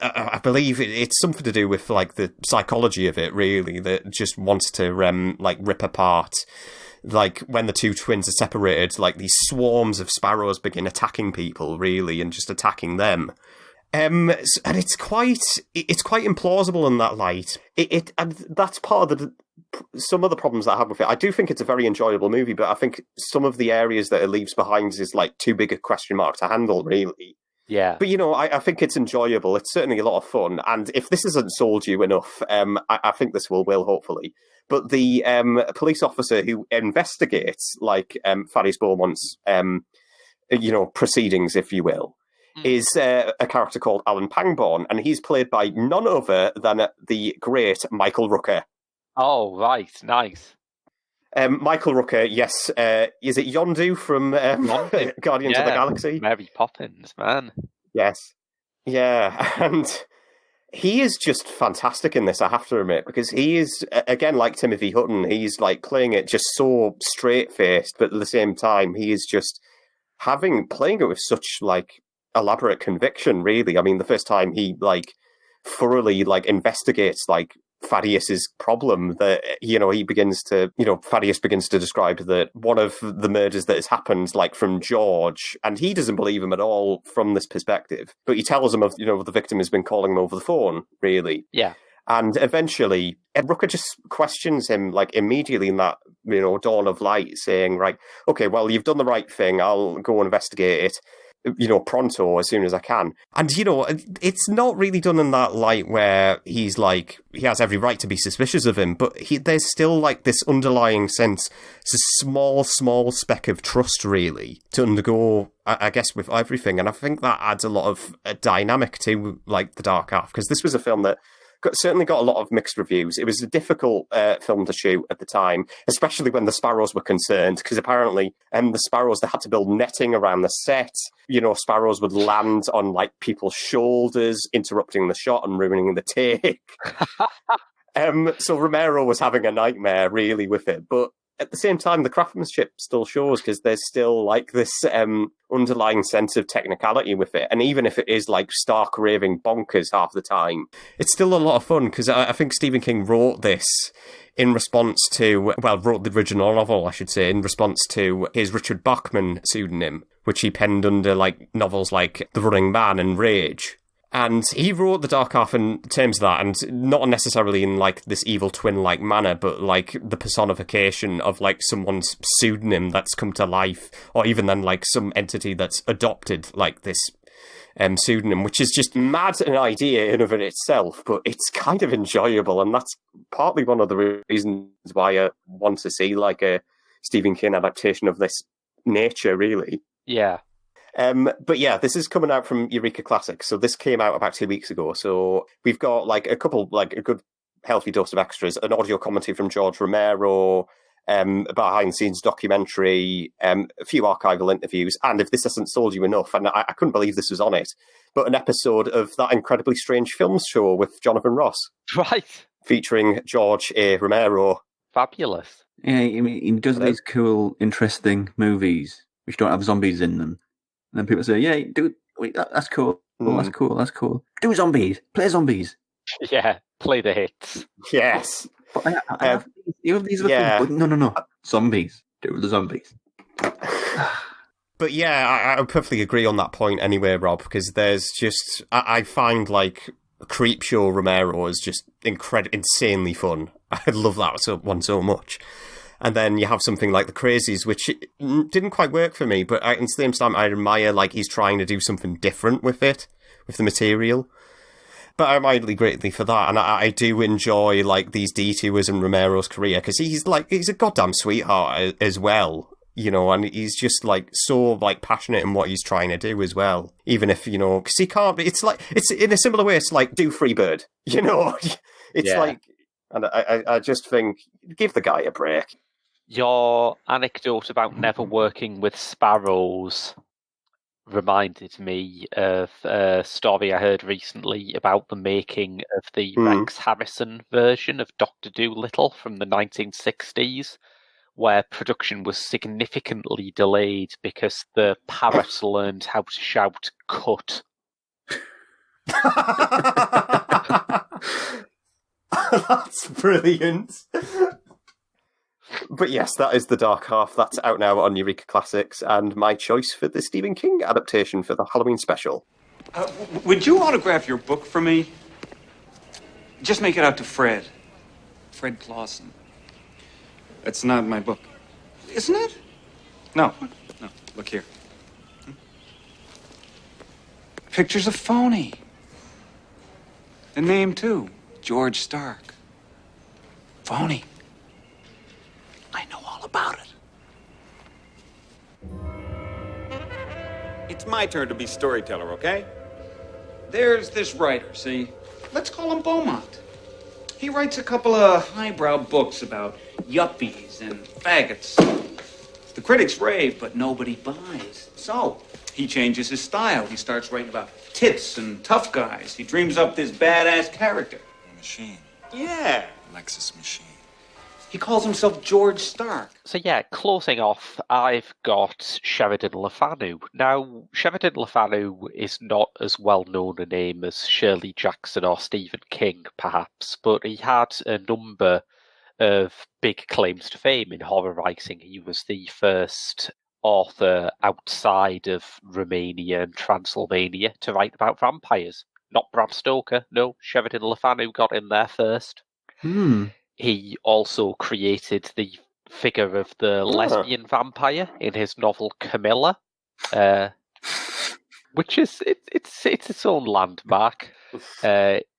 I believe it's something to do with the psychology of it, really, that just wants to rip apart. When the two twins are separated, these swarms of sparrows begin attacking people, really, and just attacking them. And it's quite implausible in that light. And that's part of some of the problems that I have with it. I do think it's a very enjoyable movie, but I think some of the areas that it leaves behind is too big a question mark to handle, really. Yeah. But, I think it's enjoyable. It's certainly a lot of fun. And if this hasn't sold you enough, I think this will, hopefully. But the police officer who investigates, Thaddeus Beaumont's, proceedings, if you will, is a character called Alan Pangborn. And he's played by none other than the great Michael Rooker. Oh, right. Nice. Michael Rooker, yes. Is it Yondu from Guardians of the Galaxy? Mary Poppins, man. Yes. Yeah, and he is just fantastic in this, I have to admit, because he is, again, like Timothy Hutton, he's playing it just so straight-faced, but at the same time, he is just playing it with such elaborate conviction, really. I mean, the first time he thoroughly investigates Thaddeus's problem, that Thaddeus begins to describe that one of the murders that has happened from George, and he doesn't believe him at all from this perspective, but he tells him of the victim has been calling him over the phone, really. Yeah. And eventually Rooker just questions him immediately in that dawn of light, saying, right, okay, well, you've done the right thing, I'll go investigate it pronto, as soon as I can. And, it's not really done in that light where he's he has every right to be suspicious of him, but there's still this underlying sense, it's a small speck of trust, really, to undergo, I guess, with everything. And I think that adds a lot of dynamic to, the Dark Half, because this was a film that certainly got a lot of mixed reviews. It was a difficult film to shoot at the time, especially when the sparrows were concerned, because apparently the sparrows, they had to build netting around the set. Sparrows would land on people's shoulders, interrupting the shot and ruining the take. So Romero was having a nightmare, really, with it. But at the same time, the craftsmanship still shows, because there's still this underlying sense of technicality with it. And even if it is stark raving bonkers half the time, it's still a lot of fun, because I think Stephen King wrote this in response to, wrote the original novel, I should say, in response to his Richard Bachman pseudonym, which he penned under novels like The Running Man and Rage. And he wrote The Dark Half in terms of that, and not necessarily in this evil twin-like manner, but the personification of someone's pseudonym that's come to life, or even then some entity that's adopted this pseudonym, which is just mad an idea in of it itself, but it's kind of enjoyable, and that's partly one of the reasons why I want to see like a Stephen King adaptation of this nature, really. Yeah. But yeah, this is coming out from Eureka Classics, so this came out about 2 weeks ago. So we've got like a good healthy dose of extras, an audio commentary from George Romero, a behind-the-scenes documentary, a few archival interviews, and if this hasn't sold you enough, and I couldn't believe this was on it, but an episode of That Incredibly Strange Films Show with Jonathan Ross. Right. Featuring George A. Romero. Fabulous. Yeah, I mean, he does these cool, interesting movies which don't have zombies in them. And then people say, yeah, dude, that's cool. Well, that's cool, that's cool. Do zombies. Play zombies. Yeah, play the hits. Yes. But you have these other things. No. Zombies. Do the zombies. But yeah, I perfectly agree on that point anyway, Rob, because there's just... I find, like, Creepshow Romero is just insanely fun. I love that one so much. And then you have something like The Crazies, which didn't quite work for me, but at the same time, I admire, like, he's trying to do something different with it, with the material. But I admire greatly for that, and I do enjoy, like, these detours in Romero's career, because he's a goddamn sweetheart as well, you know, and he's just, like, so, like, passionate in what he's trying to do as well. Even if, you know, because he can't, it's in a similar way, it's like, do Freebird, you know? It's like, and I just think, give the guy a break. Your anecdote about never working with sparrows reminded me of a story I heard recently about the making of the Rex Harrison version of Dr. Dolittle from the 1960s, where production was significantly delayed because the parrot learned how to shout "cut." That's brilliant. But yes, that is The Dark Half. That's out now on Eureka Classics, and my choice for the Stephen King adaptation for the Halloween special. Would you autograph your book for me? Just make it out to Fred Clausen. That's not my book. Isn't it? No. Look here. Pictures of Phony. The name, too. George Stark. Phony. I know all about it. It's my turn to be storyteller, okay? There's this writer, see? Let's call him Beaumont. He writes a couple of highbrow books about yuppies and faggots. The critics rave, but nobody buys. So, he changes his style. He starts writing about tits and tough guys. He dreams up this badass character. A machine. Yeah. Lexus machine. He calls himself George Stark. So yeah, closing off, I've got Sheridan Le Fanu. Now, Sheridan Le Fanu is not as well known a name as Shirley Jackson or Stephen King, perhaps, but he had a number of big claims to fame in horror writing. He was the first author outside of Romania and Transylvania to write about vampires. Not Bram Stoker, no, Sheridan Le Fanu got in there first. He also created the figure of the lesbian vampire in his novel Camilla, which is it's its own landmark.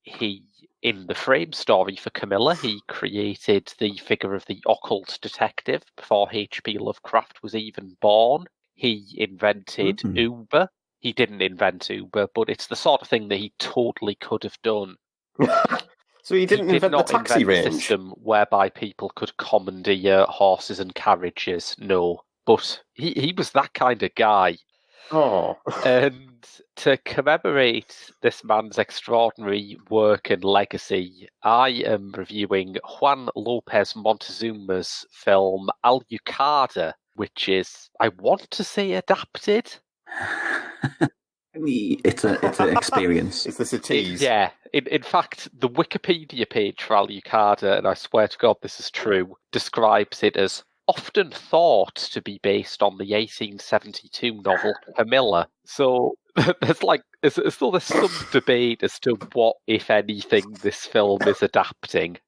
He, in the frame story for Camilla, he created the figure of the occult detective before H.P. Lovecraft was even born. He invented Uber. He didn't invent Uber, but it's the sort of thing that he totally could have done. So he didn't invent the taxi range? A system whereby people could commandeer horses and carriages, no. But he was that kind of guy. Oh. And to commemorate this man's extraordinary work and legacy, I am reviewing Juan Lopez Montezuma's film Alucarda, which is, I want to say, adapted. It's an experience. Is this a tease? Yeah. In fact, the Wikipedia page for Alucarda, and I swear to God this is true, describes it as often thought to be based on the 1872 novel Camilla. So there's as though there's some debate as to what, if anything, this film is adapting.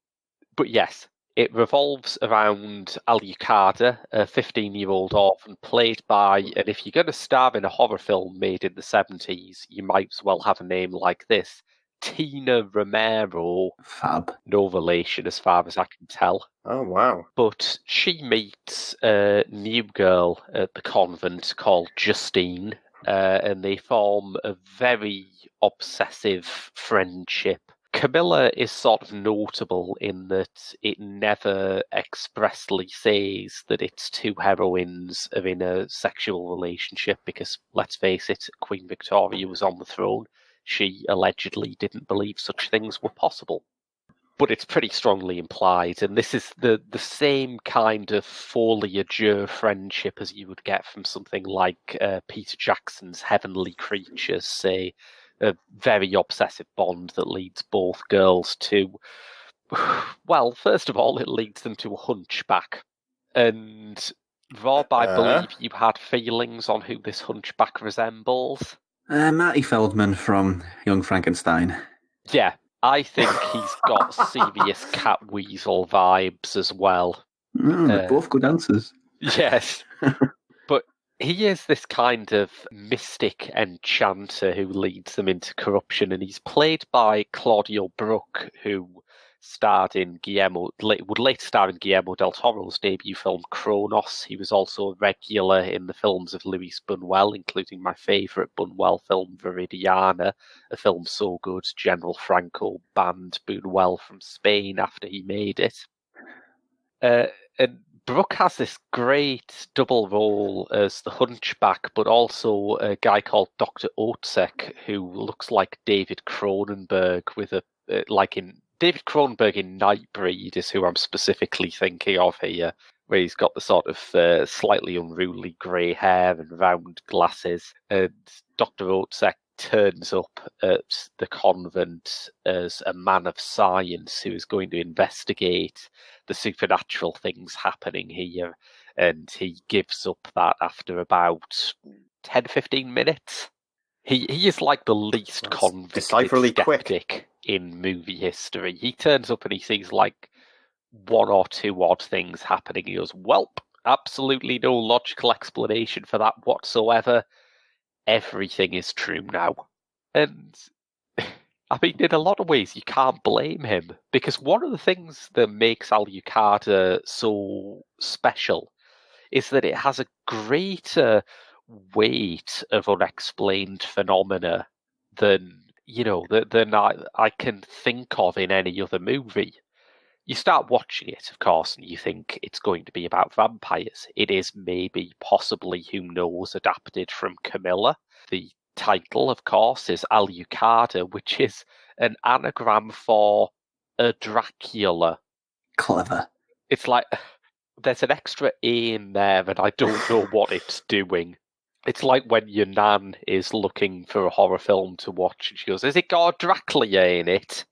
But yes, It revolves around Alucarda, a 15-year-old orphan played by, and if you're going to star in a horror film made in the 70s, you might as well have a name like this, Tina Romero. Fab. No relation as far as I can tell. Oh, wow. But she meets a new girl at the convent called Justine, and they form a very obsessive friendship. Camilla is sort of notable in that it never expressly says that its two heroines are in a sexual relationship because, let's face it, Queen Victoria was on the throne. She allegedly didn't believe such things were possible. But it's pretty strongly implied, and this is the same kind of folie friendship as you would get from something like Peter Jackson's Heavenly Creatures, say, a very obsessive bond that leads both girls to, well, first of all, it leads them to a hunchback. And Rob, I believe you had feelings on who this hunchback resembles. Marty Feldman from Young Frankenstein. Yeah, I think he's got serious Catweasel vibes as well. They're both good answers. Yes. But he is this kind of mystic enchanter who leads them into corruption, and he's played by Claudio Brook, who would later star in Guillermo del Toro's debut film Kronos. He was also a regular in the films of Luis Buñuel, including my favourite Buñuel film, Viridiana, a film so good General Franco banned Buñuel from Spain after he made it. And Brooke has this great double role as the hunchback, but also a guy called Dr. Otzek, who looks like David Cronenberg David Cronenberg in Nightbreed is who I'm specifically thinking of here, where he's got the sort of slightly unruly grey hair and round glasses. And Dr. Otzek turns up at the convent as a man of science who is going to investigate the supernatural things happening here. And he gives up that after about 10-15 minutes. He is like the least convicted skeptic in movie history. He turns up and he sees like one or two odd things happening. He goes, "Welp, absolutely no logical explanation for that whatsoever. Everything is true now." And I mean, in a lot of ways, you can't blame him, because one of the things that makes Alucarda so special is that it has a greater weight of unexplained phenomena than I can think of in any other movie. You start watching it, of course, and you think it's going to be about vampires. It is maybe, possibly, who knows, adapted from Camilla. The title, of course, is Alucarda, which is an anagram for a Dracula. Clever. It's like there's an extra A in there, and I don't know what it's doing. It's like when your nan is looking for a horror film to watch, and she goes, "Has it got a Dracula in it?"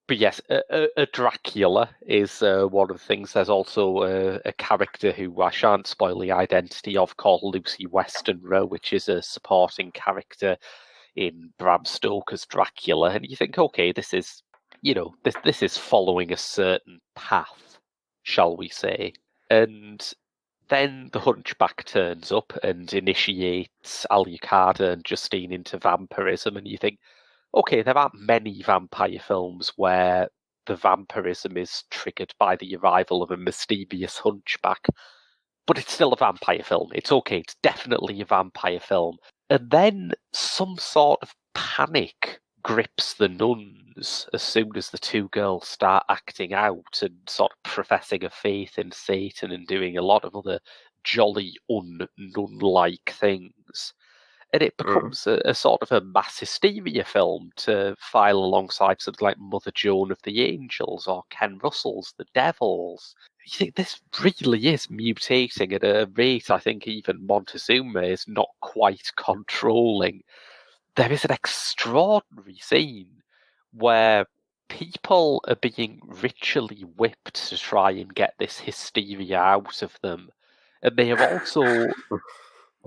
But yes, a Dracula is one of the things. There's also a character who I shan't spoil the identity of, called Lucy Westenra, which is a supporting character in Bram Stoker's Dracula. And you think, okay, this is, this is following a certain path, shall we say. And then the hunchback turns up and initiates Alucarda and Justine into vampirism, and you think, okay, there aren't many vampire films where the vampirism is triggered by the arrival of a mysterious hunchback, but it's still a vampire film. It's okay, it's definitely a vampire film. And then some sort of panic grips the nuns as soon as the two girls start acting out and sort of professing a faith in Satan and doing a lot of other jolly un-nun-like things. And it becomes a sort of a mass hysteria film to file alongside something like Mother Joan of the Angels or Ken Russell's The Devils. You think this really is mutating at a rate I think even Montezuma is not quite controlling. There is an extraordinary scene where people are being ritually whipped to try and get this hysteria out of them. And they are also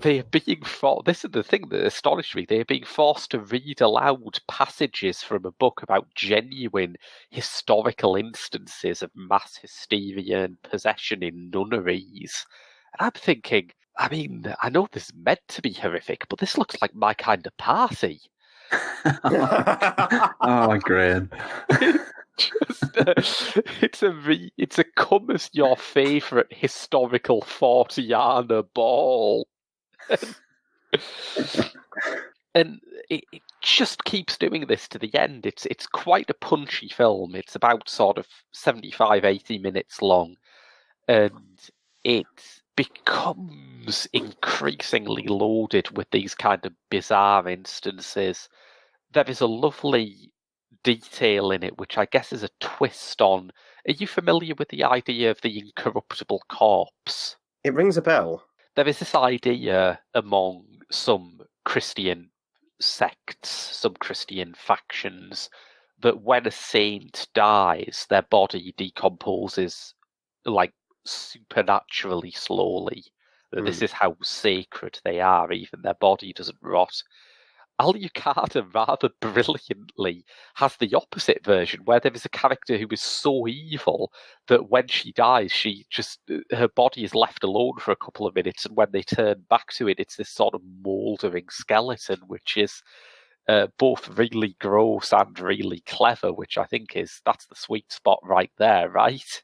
They are being forced. This is the thing that astonished me. They are being forced to read aloud passages from a book about genuine historical instances of mass hysteria and possession in nunneries. And I'm thinking, I mean, I know this is meant to be horrific, but this looks like my kind of party. Oh, great. It's a come as your favourite historical 40-yarder ball. And it just keeps doing this to the end. It's quite a punchy film. It's about sort of 75, 80 minutes long. And it becomes increasingly loaded with these kind of bizarre instances. There is a lovely detail in it, which I guess is a twist on... Are you familiar with the idea of the incorruptible corpse? It rings a bell. There is this idea among some Christian sects, some Christian factions, that when a saint dies, their body decomposes like supernaturally slowly. This is how sacred they are, even their body doesn't rot. Alucarda rather brilliantly has the opposite version, where there is a character who is so evil that when she dies, her body is left alone for a couple of minutes, and when they turn back to it, it's this sort of mouldering skeleton, which is both really gross and really clever, which I think that's the sweet spot right there, right?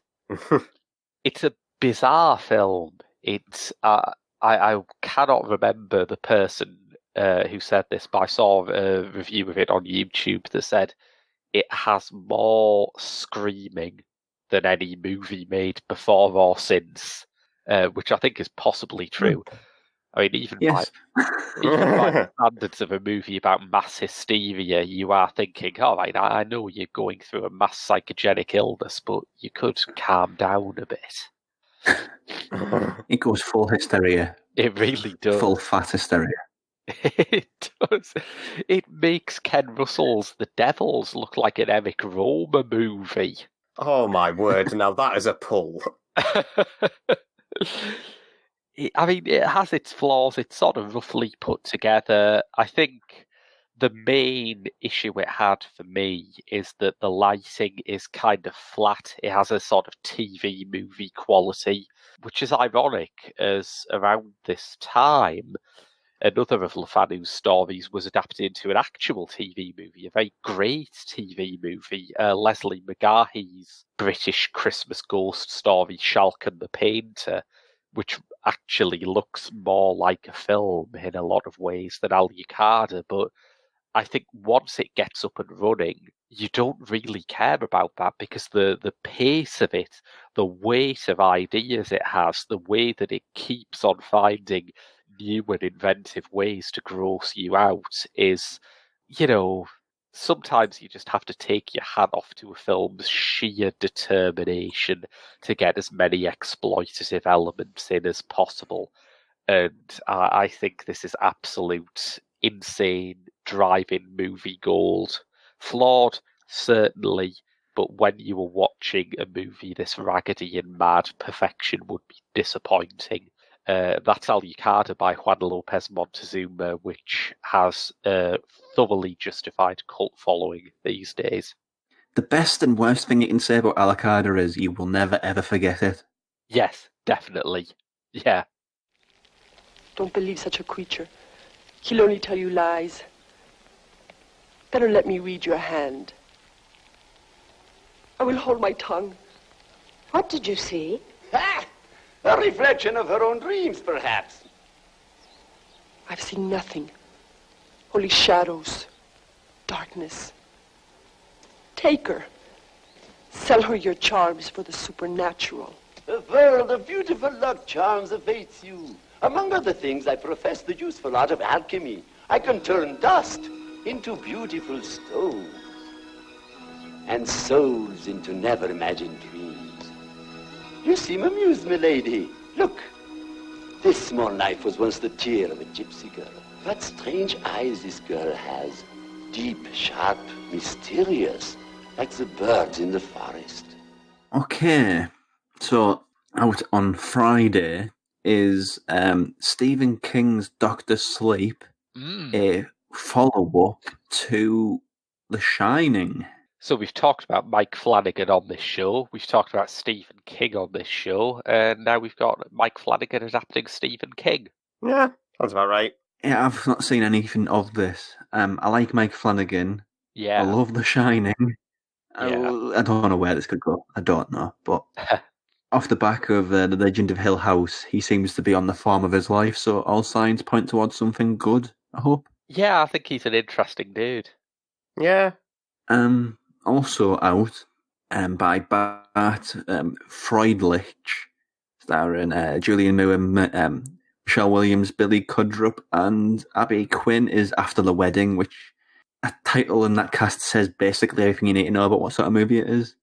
It's a bizarre film. It's I cannot remember the person who said this, but I saw a review of it on YouTube that said it has more screaming than any movie made before or since, which I think is possibly true. I mean, even by the standards of a movie about mass hysteria, you are thinking, all right, I know you're going through a mass psychogenic illness, but you could calm down a bit. It goes full hysteria. It really does. Full fat hysteria. It does. It makes Ken Russell's The Devils look like an Eric Romer movie. Oh my word, now that is a pull. I mean, it has its flaws. It's sort of roughly put together. I think the main issue it had for me is that the lighting is kind of flat. It has a sort of TV movie quality, which is ironic, as around this time, another of Le Fanu's stories was adapted into an actual TV movie, a very great TV movie, Leslie McGahey's British Christmas ghost story, Shalkan the Painter, which actually looks more like a film in a lot of ways than Alucarda, but I think once it gets up and running, you don't really care about that because the pace of it, the weight of ideas it has, the way that it keeps on finding new and inventive ways to gross you out is, sometimes you just have to take your hat off to a film's sheer determination to get as many exploitative elements in as possible. And I think this is absolute insane drive-in movie gold. Flawed, certainly, but when you were watching a movie this raggedy and mad, perfection would be disappointing. That's Alucarda by Juan Lopez Montezuma, which has a thoroughly justified cult following these days. The best and worst thing you can say about Alucarda is you will never ever forget it. Yes, definitely. Yeah. Don't believe such a creature. He'll only tell you lies. Better let me read your hand. I will hold my tongue. What did you see? Ah! A reflection of her own dreams, perhaps. I've seen nothing. Only shadows. Darkness. Take her. Sell her your charms for the supernatural. A world of beautiful luck charms awaits you. Among other things, I profess the useful art of alchemy. I can turn dust into beautiful stone, and souls into never-imagined dreams. You seem amused, milady. Look, this small knife was once the tear of a gypsy girl. What strange eyes this girl has. Deep, sharp, mysterious, like the birds in the forest. Okay, so out on Friday, is Stephen King's Doctor Sleep, a follow-up to The Shining. So we've talked about Mike Flanagan on this show, we've talked about Stephen King on this show, and now we've got Mike Flanagan adapting Stephen King. Yeah, sounds about right. Yeah, I've not seen anything of this. I like Mike Flanagan. Yeah. I love The Shining. Yeah. I don't know where this could go. I don't know. But off the back of The Legend of Hill House, he seems to be on the form of his life, so all signs point towards something good, I hope. Yeah, I think he's an interesting dude. Yeah. Also out by Bart Freundlich, starring Julian Moore, Michelle Williams, Billy Cudrup, and Abby Quinn, is After the Wedding, which a title in that cast says basically everything you need to know about what sort of movie it is.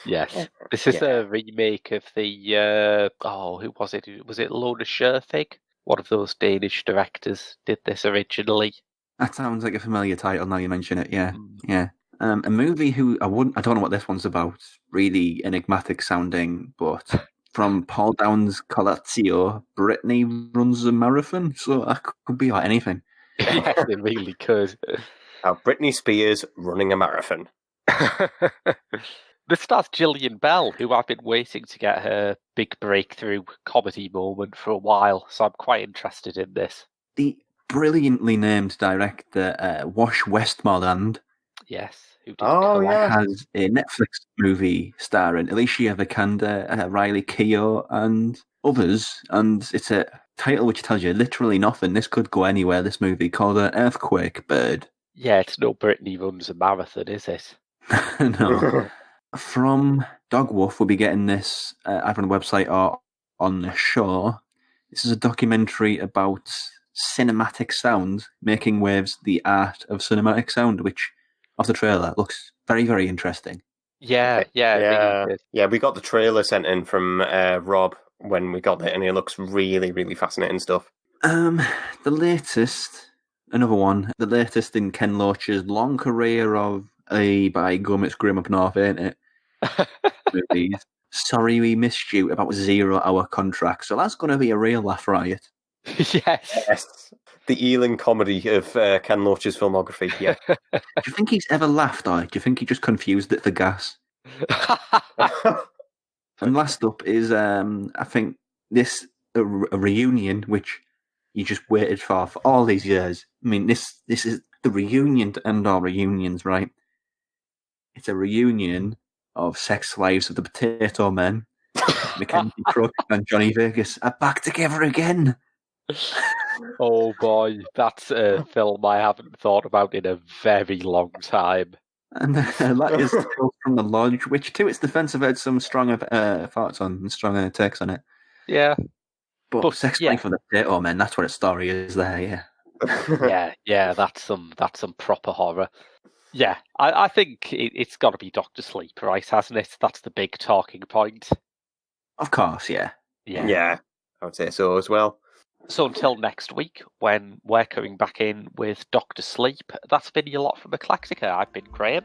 Yes. This is a remake of the, who was it? Was it Lona Scherfig? One of those Danish directors did this originally. That sounds like a familiar title now you mention it, yeah. Yeah. A movie I don't know what this one's about, really enigmatic sounding, but from Paul Downs' Colatio, Brittany runs a marathon, so that could be like anything. Yes, it really could. Britney Spears running a marathon. This stars Gillian Bell, who I've been waiting to get her big breakthrough comedy moment for a while, so I'm quite interested in this. The brilliantly named director, Wash Westmoreland, yes, who did has a Netflix movie starring Alicia Vikander, Riley Keough, and others, and it's a title which tells you literally nothing. This could go anywhere, this movie, called Earthquake Bird. Yeah, it's no Brittany runs a marathon, is it? No. From Dogwolf, we'll be getting this either on the website or on the show. This is a documentary about cinematic sound, making waves the art of cinematic sound, which, off the trailer, looks very, very interesting. Yeah. We got the trailer sent in from Rob when we got it, and it looks really, really fascinating stuff. The latest in Ken Loach's long career of by gum, it's grim up north, ain't it? Movies. Sorry We Missed You, about 0 hour contract. So that's going to be a real laugh riot. Yes. The Ealing comedy of Ken Loach's filmography, yeah. Do you think he's ever laughed, or do you think he just confused it for gas? And last up is, I think, a reunion, which you just waited for all these years. I mean, this is the reunion to end all reunions, right? It's a reunion of Sex Slaves of the Potato Men. Mackenzie Crook and Johnny Vegas are back together again. Oh boy, that's a film I haven't thought about in a very long time. And that is Tales from the Lodge, which to its defence have had some stronger thoughts on and stronger takes on it. Yeah. But Sex Slave for the Potato Men, that's what its story is there, yeah. yeah, that's some proper horror. Yeah, I think it's got to be Dr. Sleep, right, hasn't it? That's the big talking point. Of course, yeah. Yeah, I would say so as well. So until next week, when we're coming back in with Dr. Sleep, that's been your lot from Eclectica. I've been Graham.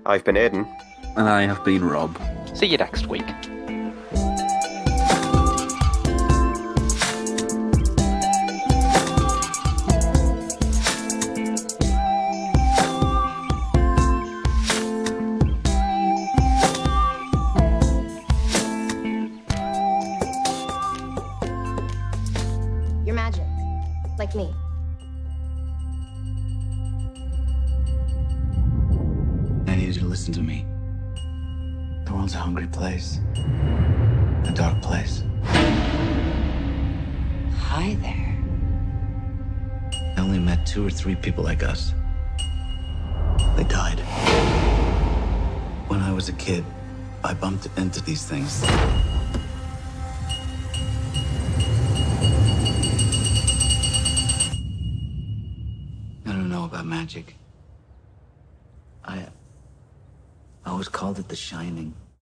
I've been Aidan. And I have been Rob. See you next week. You're magic. Like me. I need you to listen to me. The world's a hungry place. A dark place. Hi there. I only met 2 or 3 people like us. They died. When I was a kid, I bumped into these things. I don't know about magic. I always called it The Shining.